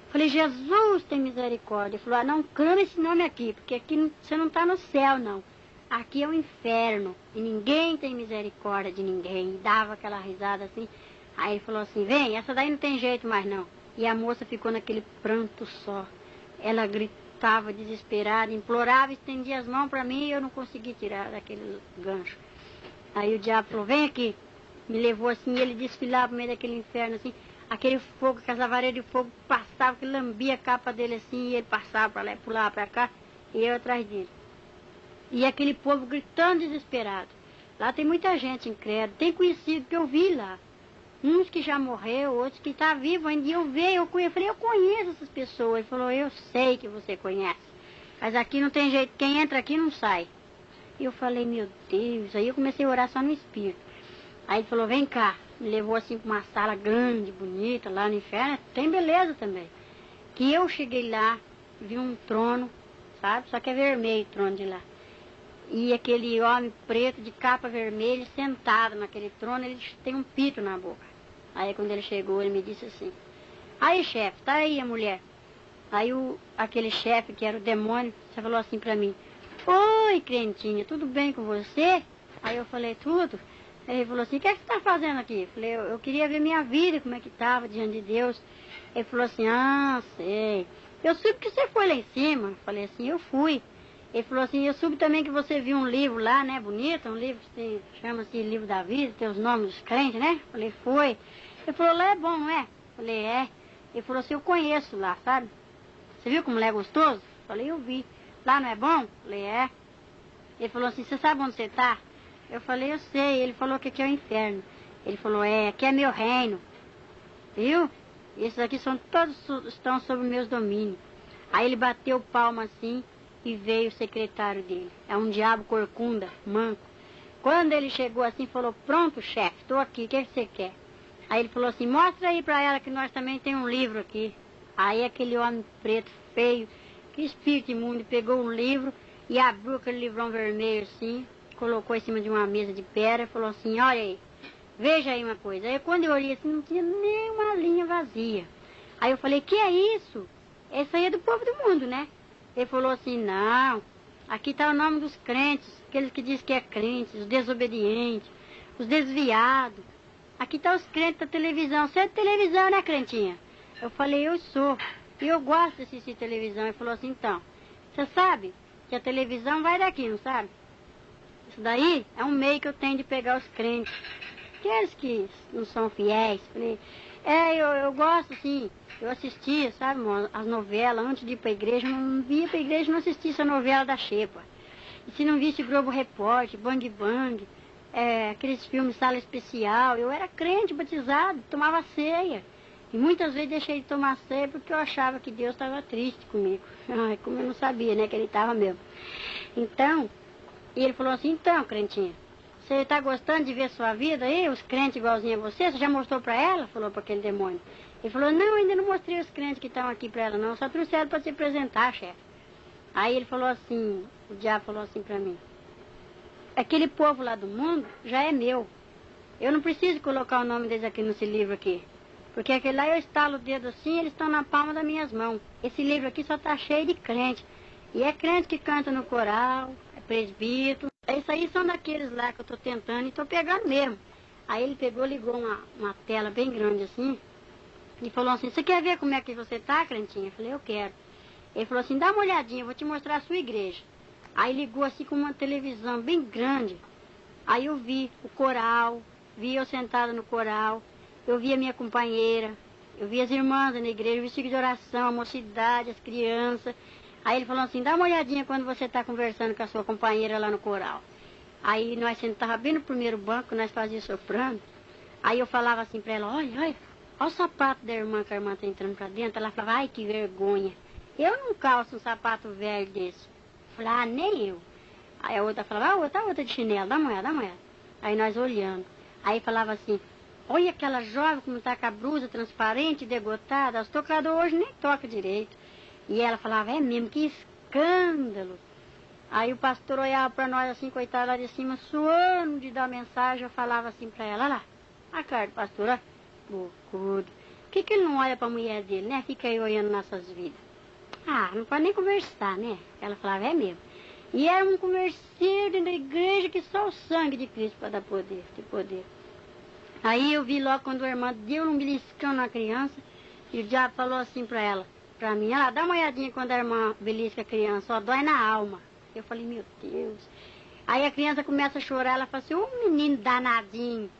Falei, Jesus tem misericórdia. Ele falou, não clama esse nome aqui, porque aqui você não está no céu, não. Aqui é o inferno, e ninguém tem misericórdia de ninguém. E dava aquela risada assim. Aí ele falou assim, vem, essa daí não tem jeito mais não. E a moça ficou naquele pranto só. Ela gritava desesperada, implorava, estendia as mãos para mim e eu não consegui tirar daquele gancho. Aí o diabo falou, vem aqui. Me levou assim, e ele desfilava no meio daquele inferno assim. Aquele fogo, aquelas lavareiras de fogo passava, que lambia a capa dele assim, e ele passava para lá e pulava para cá, e eu atrás dele. E aquele povo gritando desesperado. Lá tem muita gente incrédula, tem conhecido que eu vi lá. Uns que já morreu, outros que estão vivos ainda. E eu falei, eu conheço essas pessoas. Ele falou, eu sei que você conhece. Mas aqui não tem jeito, quem entra aqui não sai. E eu falei, meu Deus. Aí eu comecei a orar só no espírito. Aí ele falou, vem cá. Me levou assim para uma sala grande, bonita, lá no inferno. Tem beleza também. Que eu cheguei lá, vi um trono, sabe? Só que é vermelho o trono de lá. E aquele homem preto de capa vermelha sentado naquele trono, ele tem um pito na boca. Aí quando ele chegou, ele me disse assim, aí chefe, tá aí a mulher. Aí aquele chefe, que era o demônio, você falou assim pra mim, oi crentinha, tudo bem com você? Aí eu falei, tudo. Aí ele falou assim, o que é que você tá fazendo aqui? Eu falei, eu queria ver minha vida, como é que estava diante de Deus. Ele falou assim, sei. Eu soube que você foi lá em cima. Eu falei assim, eu fui. Ele falou assim, eu soube também que você viu um livro lá, né, bonito, um livro que chama-se Livro da Vida, tem os nomes dos crentes, né? Eu falei, foi. Ele falou, lá é bom, não é? Eu falei, é. Ele falou assim, eu conheço lá, sabe? Você viu como lá é gostoso? Eu falei, eu vi. Lá não é bom? Eu falei, é. Ele falou assim, você sabe onde você está? Eu falei, eu sei. Ele falou que aqui é o inferno. Ele falou, aqui é meu reino. Viu? Esses aqui estão sob meus domínios. Aí ele bateu palma assim e veio o secretário dele. É um diabo corcunda, manco. Quando ele chegou assim, falou, pronto, chefe, estou aqui, o que você quer? Aí ele falou assim, mostra aí para ela que nós também temos um livro aqui. Aí aquele homem preto, feio, que espírito imundo, pegou um livro e abriu aquele livrão vermelho assim, colocou em cima de uma mesa de pedra e falou assim, olha aí, veja aí uma coisa. Aí quando eu olhei assim, não tinha nem uma linha vazia. Aí eu falei, que é isso? Esse aí é do povo do mundo, né? Ele falou assim, não, aqui está o nome dos crentes, aqueles que dizem que é crentes, os desobedientes, os desviados. Aqui está os crentes da televisão. Você é de televisão, né, crentinha? Eu falei, eu sou. E eu gosto de assistir televisão. Ele falou assim, então, você sabe que a televisão vai daqui, não sabe? Isso daí é um meio que eu tenho de pegar os crentes. Aqueles que não são fiéis. Falei, eu gosto, sim. Eu assistia, sabe, as novelas. Antes de ir para a igreja, eu não via para a igreja, não assistia essa novela da Xepa. E se não visse Globo Repórter, Bang Bang, aqueles filmes Sala Especial, eu era crente, batizado, tomava ceia. E muitas vezes deixei de tomar ceia porque eu achava que Deus estava triste comigo. Ai, como eu não sabia, né, que ele estava mesmo. Então, e ele falou assim, então, crentinha, você está gostando de ver sua vida aí, os crentes igualzinhos a você? Você já mostrou para ela? Falou para aquele demônio. Ele falou, não, ainda não mostrei os crentes que estão aqui para ela, não. Só trouxeram para te apresentar, chefe. Aí ele falou assim, o diabo falou assim para mim, aquele povo lá do mundo já é meu. Eu não preciso colocar o nome deles aqui nesse livro aqui. Porque aquele lá eu estalo o dedo assim, eles estão na palma das minhas mãos. Esse livro aqui só está cheio de crente. E é crente que canta no coral, é presbítero. Isso aí são daqueles lá que eu estou tentando e estou pegando mesmo. Aí ele pegou, ligou uma tela bem grande assim, e falou assim, você quer ver como é que você está, crentinha? Eu falei, eu quero. Ele falou assim, dá uma olhadinha, eu vou te mostrar a sua igreja. Aí ligou assim com uma televisão bem grande. Aí eu vi o coral, vi eu sentada no coral, eu vi a minha companheira, eu vi as irmãs na igreja, o vestido de oração, a mocidade, as crianças. Aí ele falou assim, dá uma olhadinha quando você está conversando com a sua companheira lá no coral. Aí nós sentávamos bem no primeiro banco, nós fazíamos soprando. Aí eu falava assim para ela, olha o sapato da irmã, que a irmã está entrando para dentro. Ela falava, ai que vergonha, eu não calço um sapato velho desse. Eu falei, nem eu. Aí a outra falava, outra de chinelo, dá uma olhada, dá uma olhada. Aí nós olhando. Aí falava assim, olha aquela jovem como está com a blusa transparente, degotada, os tocadores hoje nem toca direito. E ela falava, é mesmo, que escândalo. Aí o pastor olhava para nós assim, coitado lá de cima, suando de dar mensagem. Eu falava assim para ela, olha lá, a cara do pastor, ó, bocudo. Por que ele não olha para a mulher dele, né? Fica aí olhando nossas vidas. Ah, não pode nem conversar, né? Ela falava, é mesmo. E era um converseiro dentro da igreja que só o sangue de Cristo para dar poder, de poder. Aí eu vi logo quando a irmã deu um beliscão na criança, e o diabo falou assim para ela, para mim, ela dá uma olhadinha quando a irmã belisca a criança, só dói na alma. Eu falei, meu Deus. Aí a criança começa a chorar, ela fala assim, menino danadinho.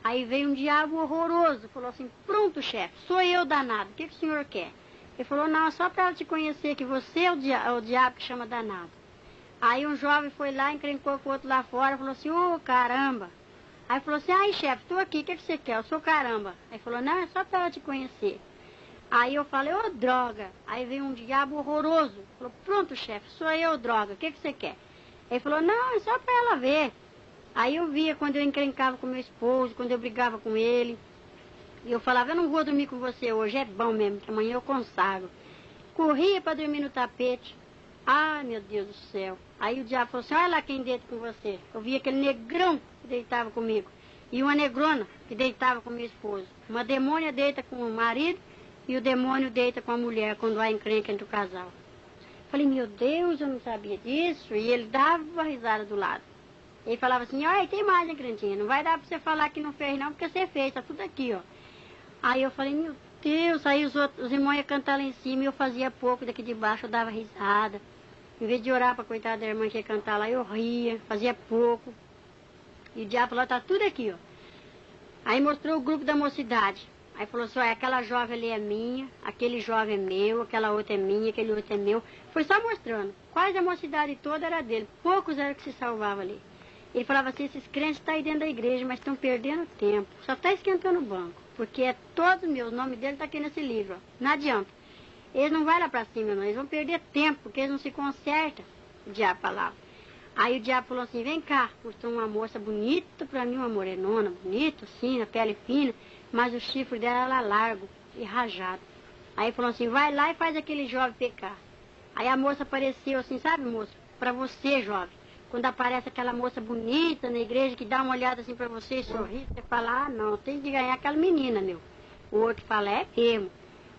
Aí veio um diabo horroroso, falou assim, pronto, chefe, sou eu danado, o que o senhor quer? Ele falou, não, é só para ela te conhecer que você é o diabo que chama danado. Aí um jovem foi lá, encrencou com o outro lá fora, falou assim, caramba. Aí falou assim, ai chefe, estou aqui, o que você quer? Eu sou caramba. Aí falou, não, é só para ela te conhecer. Aí eu falei, droga. Aí veio um diabo horroroso. Falou, pronto, chefe, sou eu, droga, o que você quer? Ele falou, não, é só para ela ver. Aí eu via quando eu encrencava com meu esposo, quando eu brigava com ele. E eu falava, eu não vou dormir com você hoje, é bom mesmo, que amanhã eu consagro. Corria para dormir no tapete. Ai, meu Deus do céu. Aí o diabo falou assim, olha lá quem deita com você. Eu vi aquele negrão que deitava comigo. E uma negrona que deitava com meu esposo. Uma demônia deita com o marido e o demônio deita com a mulher quando há encrenca entre o casal. Falei, meu Deus, eu não sabia disso. E ele dava uma risada do lado. Ele falava assim, olha, tem mais, hein, crentinha? Não vai dar para você falar que não fez não, porque você fez, tá tudo aqui, ó. Aí eu falei, meu Deus, aí os irmãos iam cantar lá em cima e eu fazia pouco daqui de baixo, eu dava risada. Em vez de orar para coitada da irmã que ia cantar lá, eu ria, fazia pouco. E o diabo falou, tá tudo aqui, ó. Aí mostrou o grupo da mocidade. Aí falou assim, olha, aquela jovem ali é minha, aquele jovem é meu, aquela outra é minha, aquele outro é meu. Foi só mostrando. Quase a mocidade toda era dele. Poucos eram que se salvavam ali. Ele falava assim, esses crentes estão aí dentro da igreja, mas estão perdendo tempo. Só está esquentando o banco. Porque é todos meus, o nome dele está aqui nesse livro. Ó. Não adianta. Eles não vão lá para cima, não. Eles vão perder tempo, porque eles não se consertam. O diabo falava. Aí o diabo falou assim, vem cá, mostrou uma moça bonita para mim, uma morenona, bonita, assim, na pele fina, mas o chifre dela era largo e rajado. Aí falou assim, vai lá e faz aquele jovem pecar. Aí a moça apareceu assim, sabe, moço? Para você, jovem. Quando aparece aquela moça bonita na igreja que dá uma olhada assim para você e sorri, você fala, ah, não, tem que ganhar aquela menina, meu. O outro fala, é mesmo.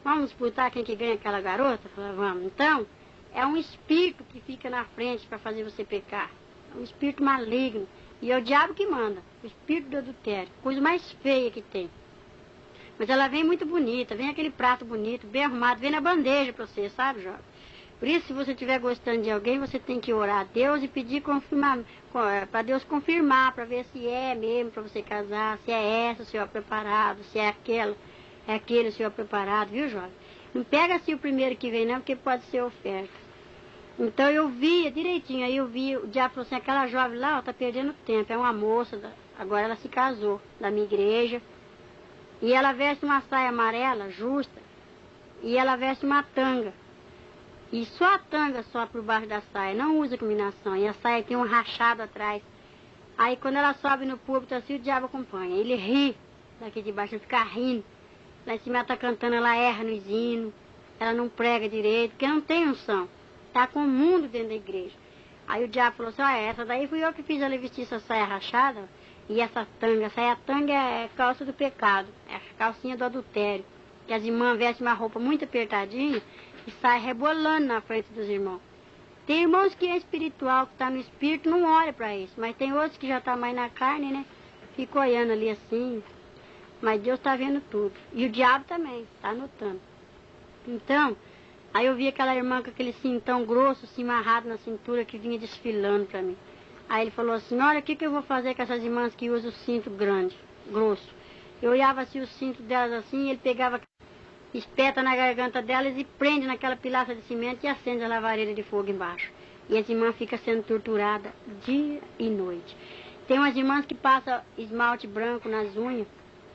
Vamos disputar quem que ganha aquela garota? Fala, vamos. Então, é um espírito que fica na frente para fazer você pecar. É um espírito maligno. E é o diabo que manda. O espírito do adultério. Coisa mais feia que tem. Mas ela vem muito bonita. Vem aquele prato bonito, bem arrumado. Vem na bandeja para você, sabe, jovem? Por isso, se você estiver gostando de alguém, você tem que orar a Deus e pedir para Deus confirmar, para ver se é mesmo para você casar, se é essa o senhor preparado, se é aquele o senhor preparado, viu, jovem? Não pega assim o primeiro que vem, não, porque pode ser oferta. Então eu via direitinho, aí eu vi, o diabo falou assim, aquela jovem lá, ó, tá perdendo tempo, é uma moça, agora ela se casou, da minha igreja, e ela veste uma saia amarela, justa, e ela veste uma tanga. E só a tanga só por baixo da saia, não usa combinação. E a saia tem um rachado atrás. Aí quando ela sobe no púlpito assim, o diabo acompanha. Ele ri daqui de baixo, ele fica rindo. Lá em cima ela tá cantando, ela erra nos hinos. Ela não prega direito, porque não tem unção. Tá com o mundo dentro da igreja. Aí o diabo falou assim, ó, essa daí fui eu que fiz ela vestir essa saia rachada. E essa saia tanga é calça do pecado. É a calcinha do adultério. Que as irmãs vestem uma roupa muito apertadinha. E sai rebolando na frente dos irmãos. Tem irmãos que é espiritual, que está no espírito, não olha para isso. Mas tem outros que já está mais na carne, né? Fica olhando ali assim. Mas Deus está vendo tudo. E o diabo também, está anotando. Então, aí eu vi aquela irmã com aquele cintão grosso, assim, amarrado na cintura, que vinha desfilando para mim. Aí ele falou assim, olha, o que eu vou fazer com essas irmãs que usam o cinto grande, grosso? Eu olhava assim o cinto delas assim, ele pegava... espeta na garganta delas e prende naquela pilaça de cimento e acende a lavareira de fogo embaixo. E as irmãs ficam sendo torturadas dia e noite. Tem umas irmãs que passam esmalte branco nas unhas.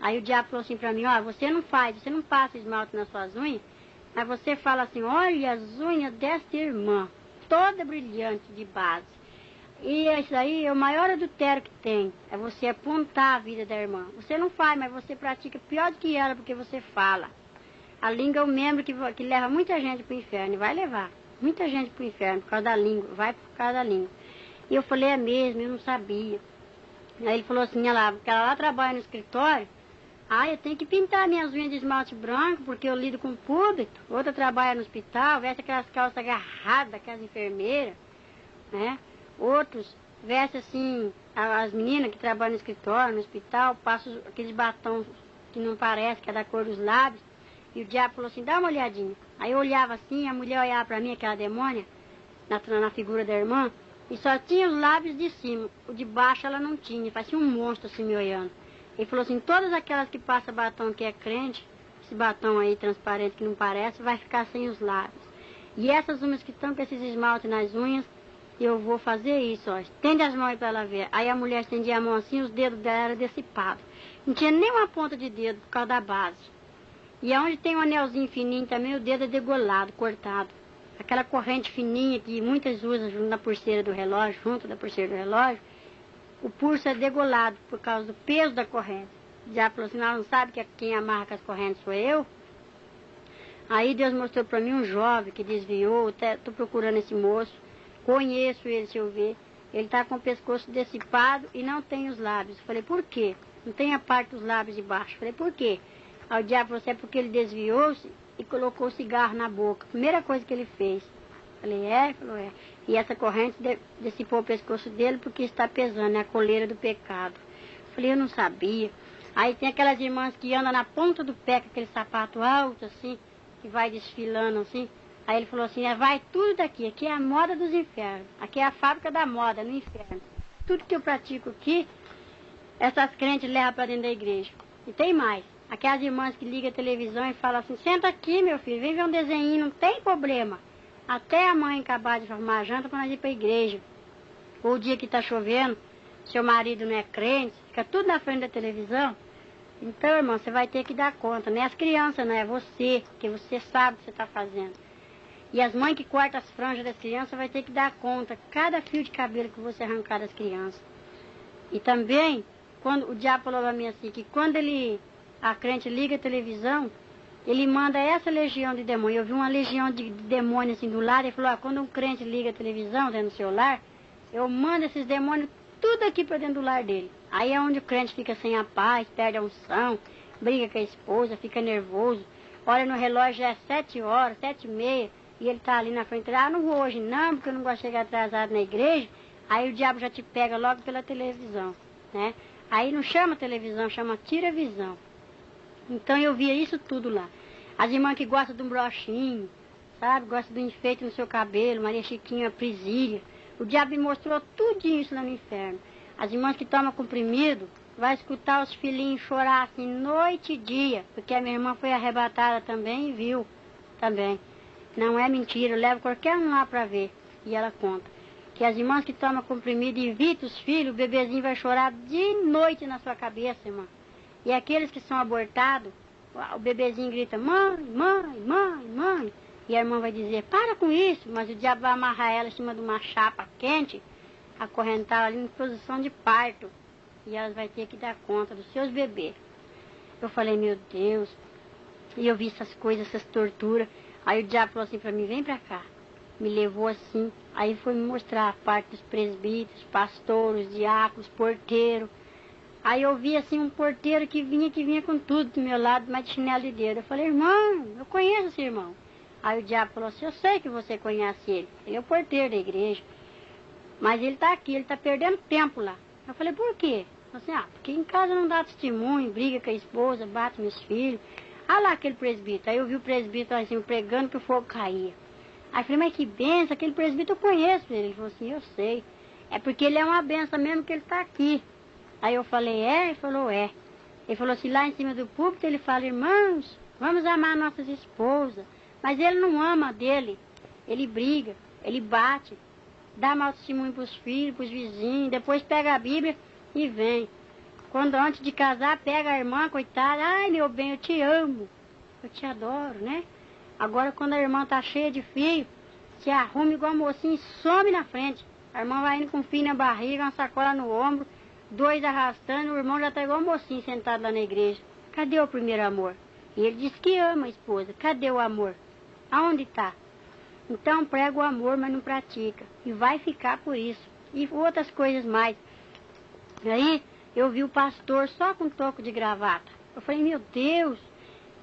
Aí o diabo falou assim para mim, ó, você não passa esmalte nas suas unhas, mas você fala assim, olha as unhas desta irmã, toda brilhante de base. E isso aí é o maior adultério que tem, é você apontar a vida da irmã. Você não faz, mas você pratica pior do que ela, porque você fala. A língua é o membro que leva muita gente para o inferno, e vai levar muita gente para o inferno por causa da língua, vai por causa da língua. E eu falei, é mesmo, eu não sabia. Aí ele falou assim, olha lá, porque ela lá trabalha no escritório, eu tenho que pintar minhas unhas de esmalte branco, porque eu lido com o público. Outra trabalha no hospital, veste aquelas calças agarradas, aquelas enfermeiras, né? Outros vestem assim, as meninas que trabalham no escritório, no hospital, passam aqueles batons que não parece, que é da cor dos lábios. E o diabo falou assim, dá uma olhadinha. Aí eu olhava assim, a mulher olhava para mim, aquela demônia, na figura da irmã, e só tinha os lábios de cima. O de baixo ela não tinha, parecia um monstro assim me olhando. Ele falou assim, todas aquelas que passam batom que é crente, esse batom aí transparente que não parece, vai ficar sem os lábios. E essas unhas que estão com esses esmaltes nas unhas, eu vou fazer isso, ó. Estende as mãos aí para ela ver. Aí a mulher estendia a mão assim, os dedos dela eram decipados. Não tinha nem uma ponta de dedo por causa da base. E aonde tem um anelzinho fininho também, o dedo é degolado, cortado. Aquela corrente fininha que muitas usam junto da pulseira do relógio, o pulso é degolado por causa do peso da corrente. Já falou assim, não sabe que quem amarra com as correntes sou eu? Aí Deus mostrou para mim um jovem que desviou, estou procurando esse moço, conheço ele, se eu ver. Ele está com o pescoço decipado e não tem os lábios. Falei, por quê? Não tem a parte dos lábios de baixo. Falei, por quê? Aí o diabo falou assim, é porque ele desviou-se e colocou o cigarro na boca. Primeira coisa que ele fez. Falei, é? Ele falou, é. E essa corrente dissipou o pescoço dele porque está pesando, é a coleira do pecado. Falei, eu não sabia. Aí tem aquelas irmãs que andam na ponta do pé com aquele sapato alto assim, que vai desfilando assim. Aí ele falou assim, vai tudo daqui, aqui é a moda dos infernos. Aqui é a fábrica da moda, no inferno. Tudo que eu pratico aqui, essas crentes levam para dentro da igreja. E tem mais. Aquelas irmãs que ligam a televisão e falam assim, senta aqui, meu filho, vem ver um desenho, não tem problema. Até a mãe acabar de formar a janta para nós ir para a igreja. Ou o dia que está chovendo, seu marido não é crente, fica tudo na frente da televisão. Então, irmão, você vai ter que dar conta. Não é as crianças, não é você, porque você sabe o que você está fazendo. E as mães que cortam as franjas das crianças vai ter que dar conta. Cada fio de cabelo que você arrancar das crianças. E também, quando o diabo falou para mim assim, que quando a crente liga a televisão, ele manda essa legião de demônios. Eu vi uma legião de demônios assim do lado, ele falou, quando um crente liga a televisão dentro do seu lar, eu mando esses demônios tudo aqui para dentro do lar dele. Aí é onde o crente fica sem a paz, perde a unção, briga com a esposa, fica nervoso. Olha no relógio, já é 7 horas, 7h30, e ele tá ali na frente, não vou hoje não, porque eu não gosto de chegar atrasado na igreja. Aí o diabo já te pega logo pela televisão, né? Aí não chama televisão, chama tira-visão. Então eu via isso tudo lá. As irmãs que gostam de um brochinho, sabe? Gostam de um enfeite no seu cabelo, Maria Chiquinha, Prisília. O diabo me mostrou tudo isso lá no inferno. As irmãs que tomam comprimido, vai escutar os filhinhos chorar assim noite e dia, porque a minha irmã foi arrebatada também e viu também. Não é mentira, eu levo qualquer um lá para ver. E ela conta. Que as irmãs que tomam comprimido e evitam os filhos, o bebezinho vai chorar de noite na sua cabeça, irmã. E aqueles que são abortados, o bebezinho grita, mãe, mãe, mãe, mãe. E a irmã vai dizer, para com isso, mas o diabo vai amarrar ela em cima de uma chapa quente, acorrentar ali em posição de parto. E elas vai ter que dar conta dos seus bebês. Eu falei, meu Deus. E eu vi essas coisas, essas torturas. Aí o diabo falou assim para mim, vem para cá. Me levou assim. Aí foi me mostrar a parte dos presbíteros, pastores, diáconos, porteiro. Aí eu vi assim um porteiro que vinha com tudo do meu lado, mas de chinelo de dedo. Eu falei, irmão, eu conheço esse irmão. Aí o diabo falou assim, eu sei que você conhece ele. Ele é o porteiro da igreja. Mas ele está aqui, ele está perdendo tempo lá. Eu falei, por quê? Eu falei assim, porque em casa não dá testemunho, briga com a esposa, bate meus filhos. Ah lá aquele presbítero. Aí eu vi o presbítero assim, pregando que o fogo caía. Aí eu falei, mas que benção, aquele presbítero eu conheço ele. Ele falou assim, eu sei. É porque ele é uma benção mesmo que ele está aqui. Aí eu falei, é? Ele falou, é. Ele falou assim, lá em cima do púlpito, ele fala, irmãos, vamos amar nossas esposas. Mas ele não ama a dele. Ele briga, ele bate, dá mau testemunho para os filhos, para os vizinhos, depois pega a Bíblia e vem. Quando antes de casar, pega a irmã, coitada, ai meu bem, eu te amo, eu te adoro, né? Agora quando a irmã tá cheia de filho, se arruma igual a mocinha e some na frente. A irmã vai indo com um filho na barriga, uma sacola no ombro, 2 arrastando, o irmão já tá igual a mocinha sentado lá na igreja. Cadê o primeiro amor? E ele diz que ama a esposa, cadê o amor? Aonde está? Então prega o amor, mas não pratica. E vai ficar por isso. E outras coisas mais. Aí eu vi o pastor só com toco de gravata. Eu falei, meu Deus.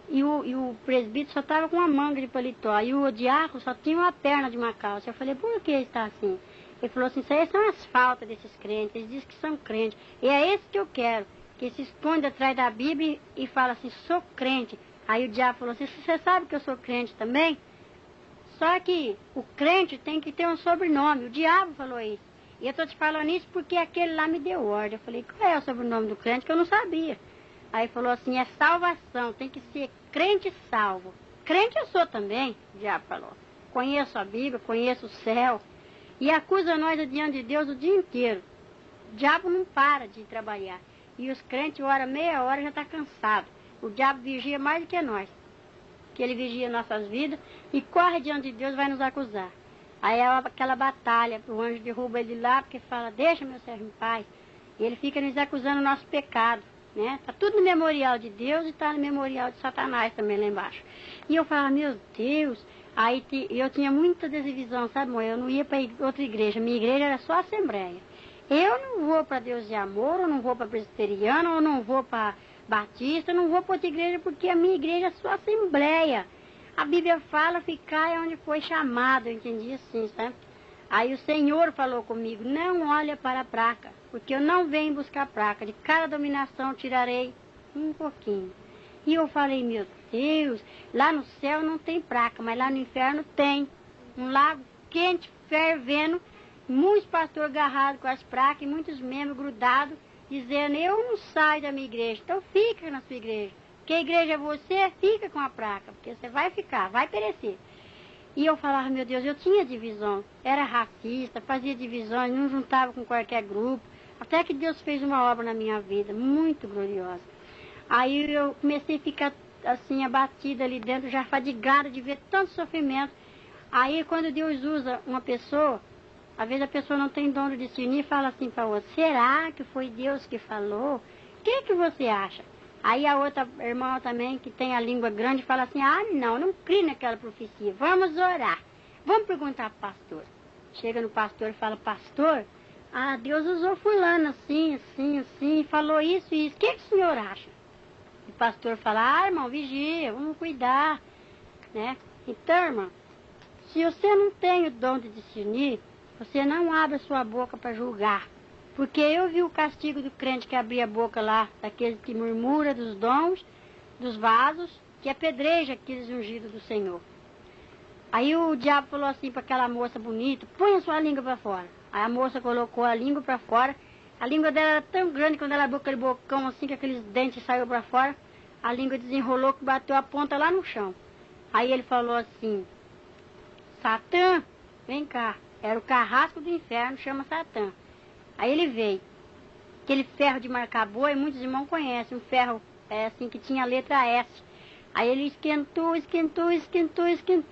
E o presbítero só estava com uma manga de paletó. E o diácono só tinha uma perna de uma calça. Eu falei, por que está assim? Ele falou assim, isso aí são as faltas desses crentes. Eles dizem que são crentes. E é esse que eu quero. Que se esconde atrás da Bíblia e fala assim, sou crente. Aí o diabo falou assim, você sabe que eu sou crente também? Só que o crente tem que ter um sobrenome. O diabo falou isso. E eu estou te falando isso porque aquele lá me deu ordem. Eu falei, qual é o sobrenome do crente? Que eu não sabia. Aí falou assim, é salvação. Tem que ser crente salvo. Crente eu sou também, o diabo falou. Conheço a Bíblia, conheço o céu. E acusa nós diante de Deus o dia inteiro. O diabo não para de trabalhar. E os crentes, meia hora, já está cansado. O diabo vigia mais do que nós. Que ele vigia nossas vidas e corre diante de Deus, vai nos acusar. Aí é aquela batalha, o anjo derruba ele lá, porque fala, deixa meu servo em paz. E ele fica nos acusando o nosso pecado, né? Está tudo no memorial de Deus e está no memorial de Satanás também lá embaixo. E eu falava, meu Deus, aí eu tinha muita desivisão, sabe, mãe? Eu não ia para outra igreja, minha igreja era só assembleia. Eu não vou para Deus de Amor, eu não vou para presbiteriana, eu não vou para batista, eu não vou para outra igreja porque a minha igreja é só assembleia. A Bíblia fala, ficar é onde foi chamado, eu entendi assim, sabe? Aí o Senhor falou comigo, não olha para a placa, porque eu não venho buscar placa, de cada dominação tirarei um pouquinho. E eu falei, meu Deus, lá no céu não tem placa, mas lá no inferno tem. Um lago quente, fervendo, muitos pastores agarrados com as placas e muitos membros grudados, dizendo, eu não saio da minha igreja, então fica na sua igreja. Porque a igreja é você, fica com a placa, porque você vai ficar, vai perecer. E eu falava, meu Deus, eu tinha divisão, era racista, fazia divisões, não juntava com qualquer grupo. Até que Deus fez uma obra na minha vida, muito gloriosa. Aí eu comecei a ficar assim, abatida ali dentro, já fadigada de ver tanto sofrimento. Aí quando Deus usa uma pessoa, às vezes a pessoa não tem dom de discernir e fala assim para outra, será que foi Deus que falou? O que você acha? Aí a outra irmã também, que tem a língua grande, fala assim, não creio naquela profecia, vamos orar. Vamos perguntar para o pastor. Chega no pastor e fala, pastor, Deus usou fulano assim, assim, assim, falou isso e isso, o que o senhor acha? O pastor fala, irmão, vigia, vamos cuidar, né? Então, irmão, se você não tem o dom de discernir, você não abre a sua boca para julgar. Porque eu vi o castigo do crente que abria a boca lá, daqueles que murmura dos dons, dos vasos, que apedreja aqueles ungidos do Senhor. Aí o diabo falou assim para aquela moça bonita, põe a sua língua para fora. Aí a moça colocou a língua para fora. A língua dela era tão grande, quando ela abriu aquele bocão assim, que aqueles dentes saíram para fora, a língua desenrolou, que bateu a ponta lá no chão. Aí ele falou assim, Satã, vem cá. Era o carrasco do inferno, chama Satã. Aí ele veio. Aquele ferro de marcar boi, muitos irmãos conhecem, um ferro assim que tinha a letra S. Aí ele esquentou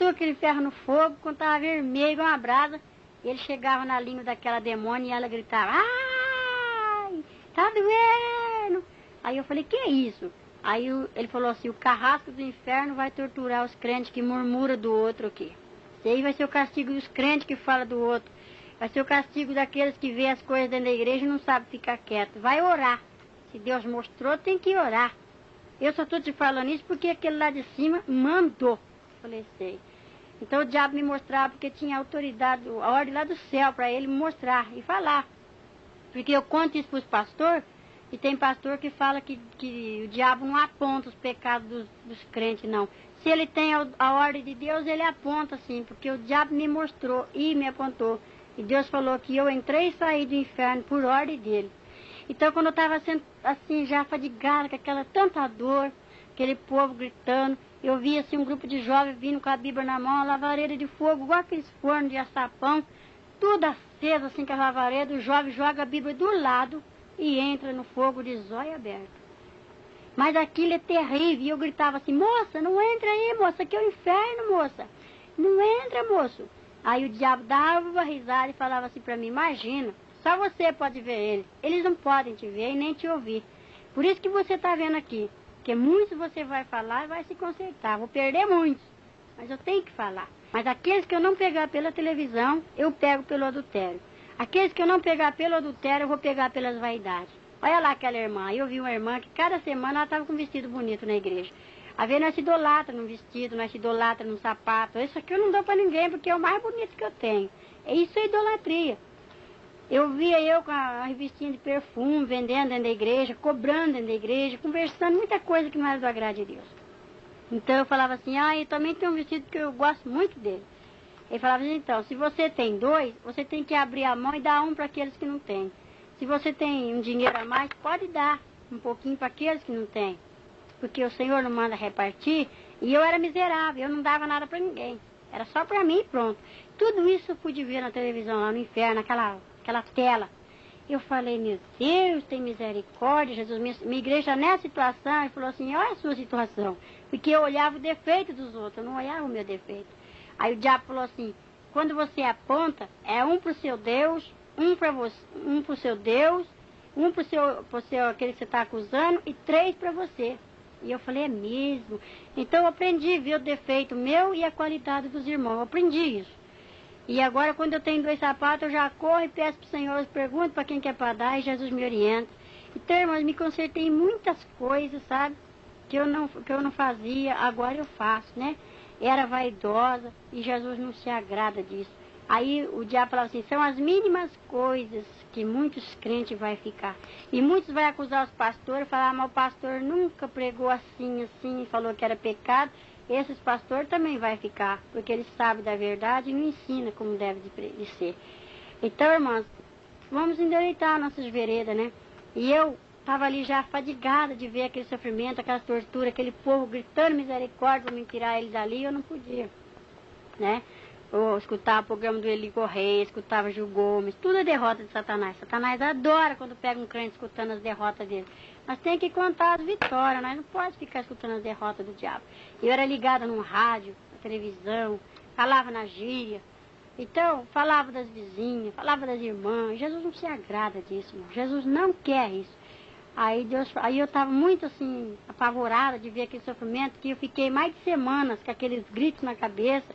aquele ferro no fogo, quando estava vermelho, igual uma brasa. Ele chegava na língua daquela demônia e ela gritava, ai, tá doendo. Aí eu falei, que é isso? Aí ele falou assim, o carrasco do inferno vai torturar os crentes que murmuram do outro aqui. Esse aí vai ser o castigo dos crentes que falam do outro. Vai ser o castigo daqueles que vê as coisas dentro da igreja e não sabe ficar quieto. Vai orar. Se Deus mostrou, tem que orar. Eu só estou te falando isso porque aquele lá de cima mandou. Falei, sei. Então o diabo me mostrava porque tinha autoridade, a ordem lá do céu para ele me mostrar e falar. Porque eu conto isso para os pastores, e tem pastor que fala que o diabo não aponta os pecados dos crentes, não. Se ele tem a ordem de Deus, ele aponta sim, porque o diabo me mostrou e me apontou. E Deus falou que eu entrei e saí do inferno por ordem dele. Então, quando eu estava assim, já fadigada, com aquela tanta dor, aquele povo gritando, eu vi assim um grupo de jovens vindo com a Bíblia na mão, a lavareira de fogo, igual aqueles fornos de açapão, tudo aceso assim com a lavareira, o jovem joga a Bíblia do lado e entra no fogo de zóio aberto. Mas aquilo é terrível, e eu gritava assim, moça, não entra aí, moça, aqui é o inferno, moça. Não entra, moço. Aí o diabo dava uma risada e falava assim para mim, imagina, só você pode ver eles. Eles não podem te ver e nem te ouvir. Por isso que você está vendo aqui. Porque muitos você vai falar e vai se consertar. Vou perder muitos, mas eu tenho que falar. Mas aqueles que eu não pegar pela televisão, eu pego pelo adultério. Aqueles que eu não pegar pelo adultério, eu vou pegar pelas vaidades. Olha lá aquela irmã. Eu vi uma irmã que cada semana ela estava com um vestido bonito na igreja. A ver, nós se idolatra num vestido, nós se idolatra num sapato. Isso aqui eu não dou para ninguém, porque é o mais bonito que eu tenho. Isso é idolatria. Eu via eu com a revistinha de perfume, vendendo dentro da igreja, cobrando dentro da igreja, conversando muita coisa que não era do agrado de Deus. Então eu falava assim, eu também tenho um vestido que eu gosto muito dele. Ele falava assim, então, se você tem 2, você tem que abrir a mão e dar um para aqueles que não têm. Se você tem um dinheiro a mais, pode dar um pouquinho para aqueles que não têm. Porque o Senhor não manda repartir, e eu era miserável, eu não dava nada para ninguém. Era só para mim e pronto. Tudo isso eu pude ver na televisão, lá no inferno, aquela tela. Eu falei, meu Deus, tem misericórdia, Jesus. Minha igreja nessa situação, ele falou assim, olha a sua situação. Porque eu olhava o defeito dos outros, eu não olhava o meu defeito. Aí o diabo falou assim, quando você aponta, é um para o seu Deus, um para você, um para o seu Deus, um para o seu aquele que você está acusando, e 3 para você. E eu falei, é mesmo? Então eu aprendi a ver o defeito meu e a qualidade dos irmãos. Eu aprendi isso. E agora, quando eu tenho 2 sapatos, eu já corro e peço para o Senhor, eu pergunto para quem quer para dar, e Jesus me orienta. Então, irmãos, me consertei em muitas coisas, sabe? Que eu não fazia, agora eu faço, né? Era vaidosa, e Jesus não se agrada disso. Aí o diabo falava assim, são as mínimas coisas que muitos crentes vai ficar. E muitos vai acusar os pastores, falar, mas o pastor nunca pregou assim, falou que era pecado. Esses pastores também vai ficar, porque eles sabem da verdade e não ensinam como deve de ser. Então, irmãos, vamos endireitar nossas veredas, né? E eu estava ali já fadigada de ver aquele sofrimento, aquela tortura, aquele povo gritando misericórdia para me tirar ele dali, eu não podia, né? Eu escutava o programa do Eli Correia, escutava Gil Gomes, tudo é derrota de Satanás. Satanás adora quando pega um crente escutando as derrotas dele. Nós temos que contar as vitórias, nós não podemos ficar escutando as derrotas do diabo. Eu era ligada no rádio, na televisão, falava na gíria. Então, falava das vizinhas, falava das irmãs. Jesus não se agrada disso, irmão. Jesus não quer isso. Aí eu estava muito assim, apavorada de ver aquele sofrimento, que eu fiquei mais de semanas com aqueles gritos na cabeça,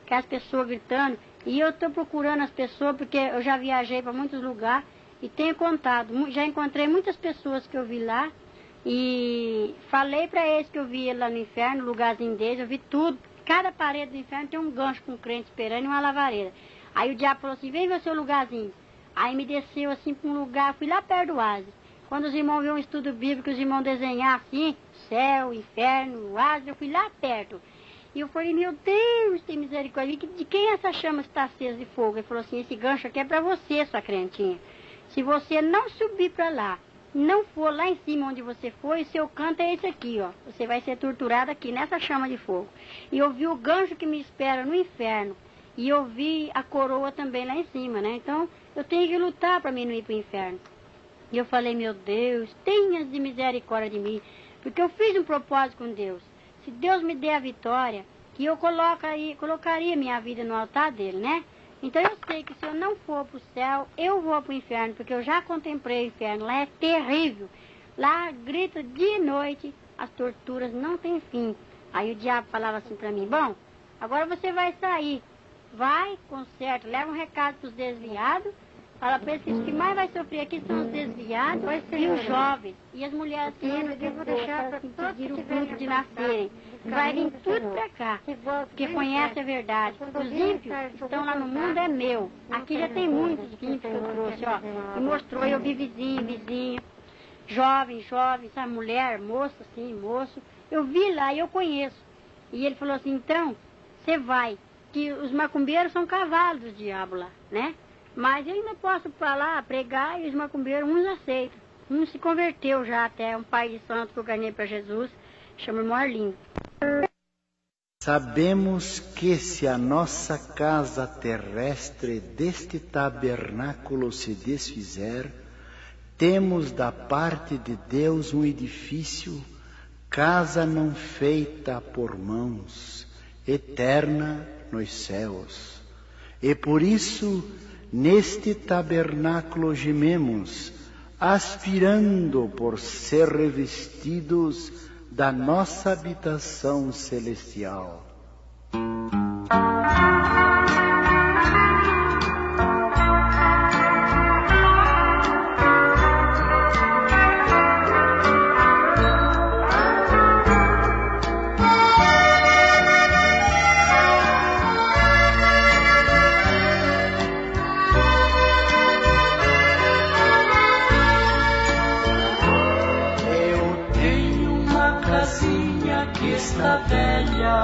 com as pessoas gritando. E eu estou procurando as pessoas, porque eu já viajei para muitos lugares e tenho contado. Já encontrei muitas pessoas que eu vi lá e falei para eles que eu vi lá no inferno, no lugarzinho deles, eu vi tudo. Cada parede do inferno tem um gancho com um crente esperando e uma lavareira. Aí o diabo falou assim, vem ver o seu lugarzinho. Aí me desceu assim para um lugar, fui lá perto do oásis. Quando os irmãos viram um estudo bíblico, os irmãos desenhar assim, céu, inferno, oásis, eu fui lá perto. E eu falei, meu Deus, tem misericórdia. De quem essa chama está acesa de fogo? Ele falou assim, esse gancho aqui é para você, sua crentinha. Se você não subir para lá, não for lá em cima onde você foi, o seu canto é esse aqui, ó. Você vai ser torturado aqui, nessa chama de fogo. E eu vi o gancho que me espera no inferno. E eu vi a coroa também lá em cima, né? Então, eu tenho que lutar para mim não ir para o inferno. E eu falei, meu Deus, tenha de misericórdia de mim. Porque eu fiz um propósito com Deus. Se Deus me der a vitória, que eu colocaria minha vida no altar dele, né? Então eu sei que se eu não for para o céu, eu vou para o inferno, porque eu já contemplei o inferno. Lá é terrível. Lá grita dia e noite, as torturas não têm fim. Aí o diabo falava assim para mim, bom, agora você vai sair. Vai, conserta, leva um recado para os desviados. Fala para eles que os que mais vai sofrer aqui são os desviados e os jovens. E as mulheres têm que vou deixar para impedir o fruto de nascerem. Vai vir tudo para cá, porque conhece a verdade. Os ímpios que estão lá no mundo é meu. Aqui já tem muitos ímpios que eu trouxe, ó. E mostrou, eu vi vizinha, jovem, sabe, mulher, moço, assim, moço. Eu vi lá e eu conheço. E ele falou assim, então, você vai. Que os macumbeiros são cavalos do diabo lá, né? Mas eu ainda posso falar, pregar, e os macumbeiros, uns aceitam. Um se converteu já até, um pai de santo que eu ganhei para Jesus, chama irmão Arlindo. Sabemos que se a nossa casa terrestre deste tabernáculo se desfizer, temos da parte de Deus um edifício, casa não feita por mãos, eterna nos céus. E por isso, neste tabernáculo gememos, aspirando por ser revestidos da nossa habitação celestial. Está velha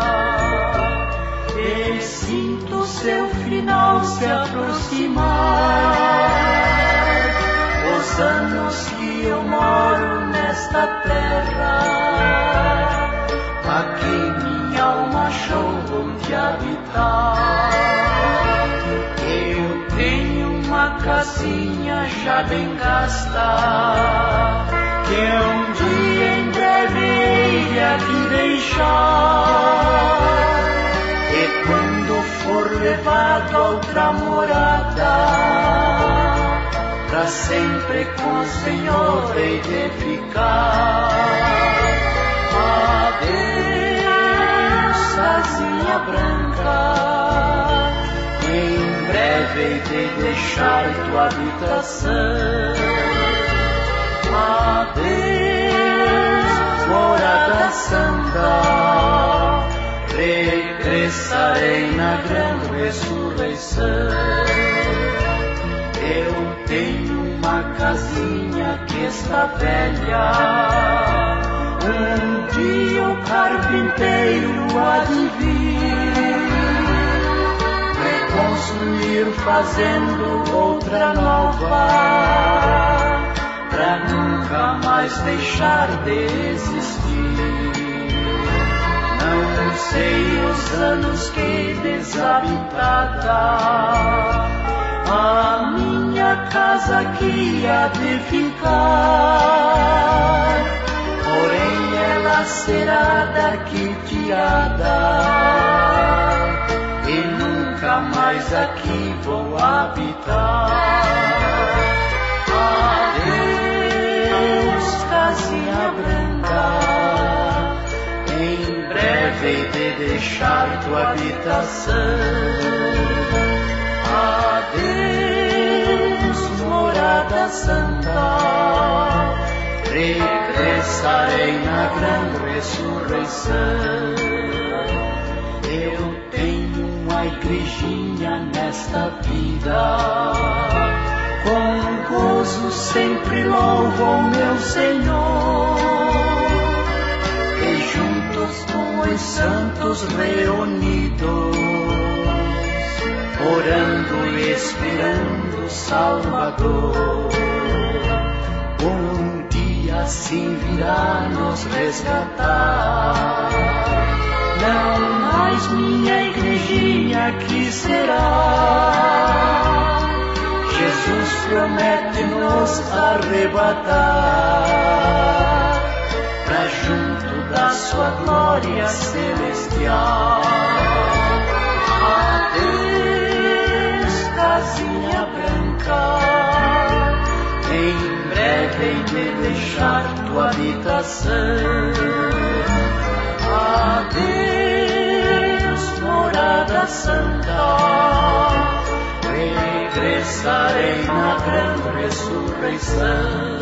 e sinto seu final se aproximar. Os anos que eu moro nesta terra, aqui minha alma achou onde habitar. Eu tenho uma casinha já bem gasta, que um dia em breve hei aqui deixar. E quando for levado a outra morada, pra sempre com o Senhor hei de ficar. Adeus, casinha branca, em breve hei de deixar tua habitação. Adeus, morada santa, regressarei na grande ressurreição. Eu tenho uma casinha que está velha, um dia o carpinteiro há de vir reconstruir fazendo outra nova, pra nunca mais deixar de existir. Não sei os anos que desabitada. A minha casa aqui há de ficar, porém ela será daqui tirada, e nunca mais aqui vou habitar. Adeus, casinha branca, em breve hei de deixar tua habitação. Adeus, morada santa, regressarei na grande ressurreição. Eu tenho uma igrejinha nesta vida, com gozo sempre louvo ao meu Senhor, e juntos com os santos reunidos, orando e esperando o Salvador, um dia assim virá nos resgatar. Não mais minha igrejinha aqui será, Jesus promete nos arrebatar pra junto da sua glória celestial. Adeus, casinha branca, em breve hei de deixar tua habitação. Adeus, morada santa, regressarei na grande ressurreição.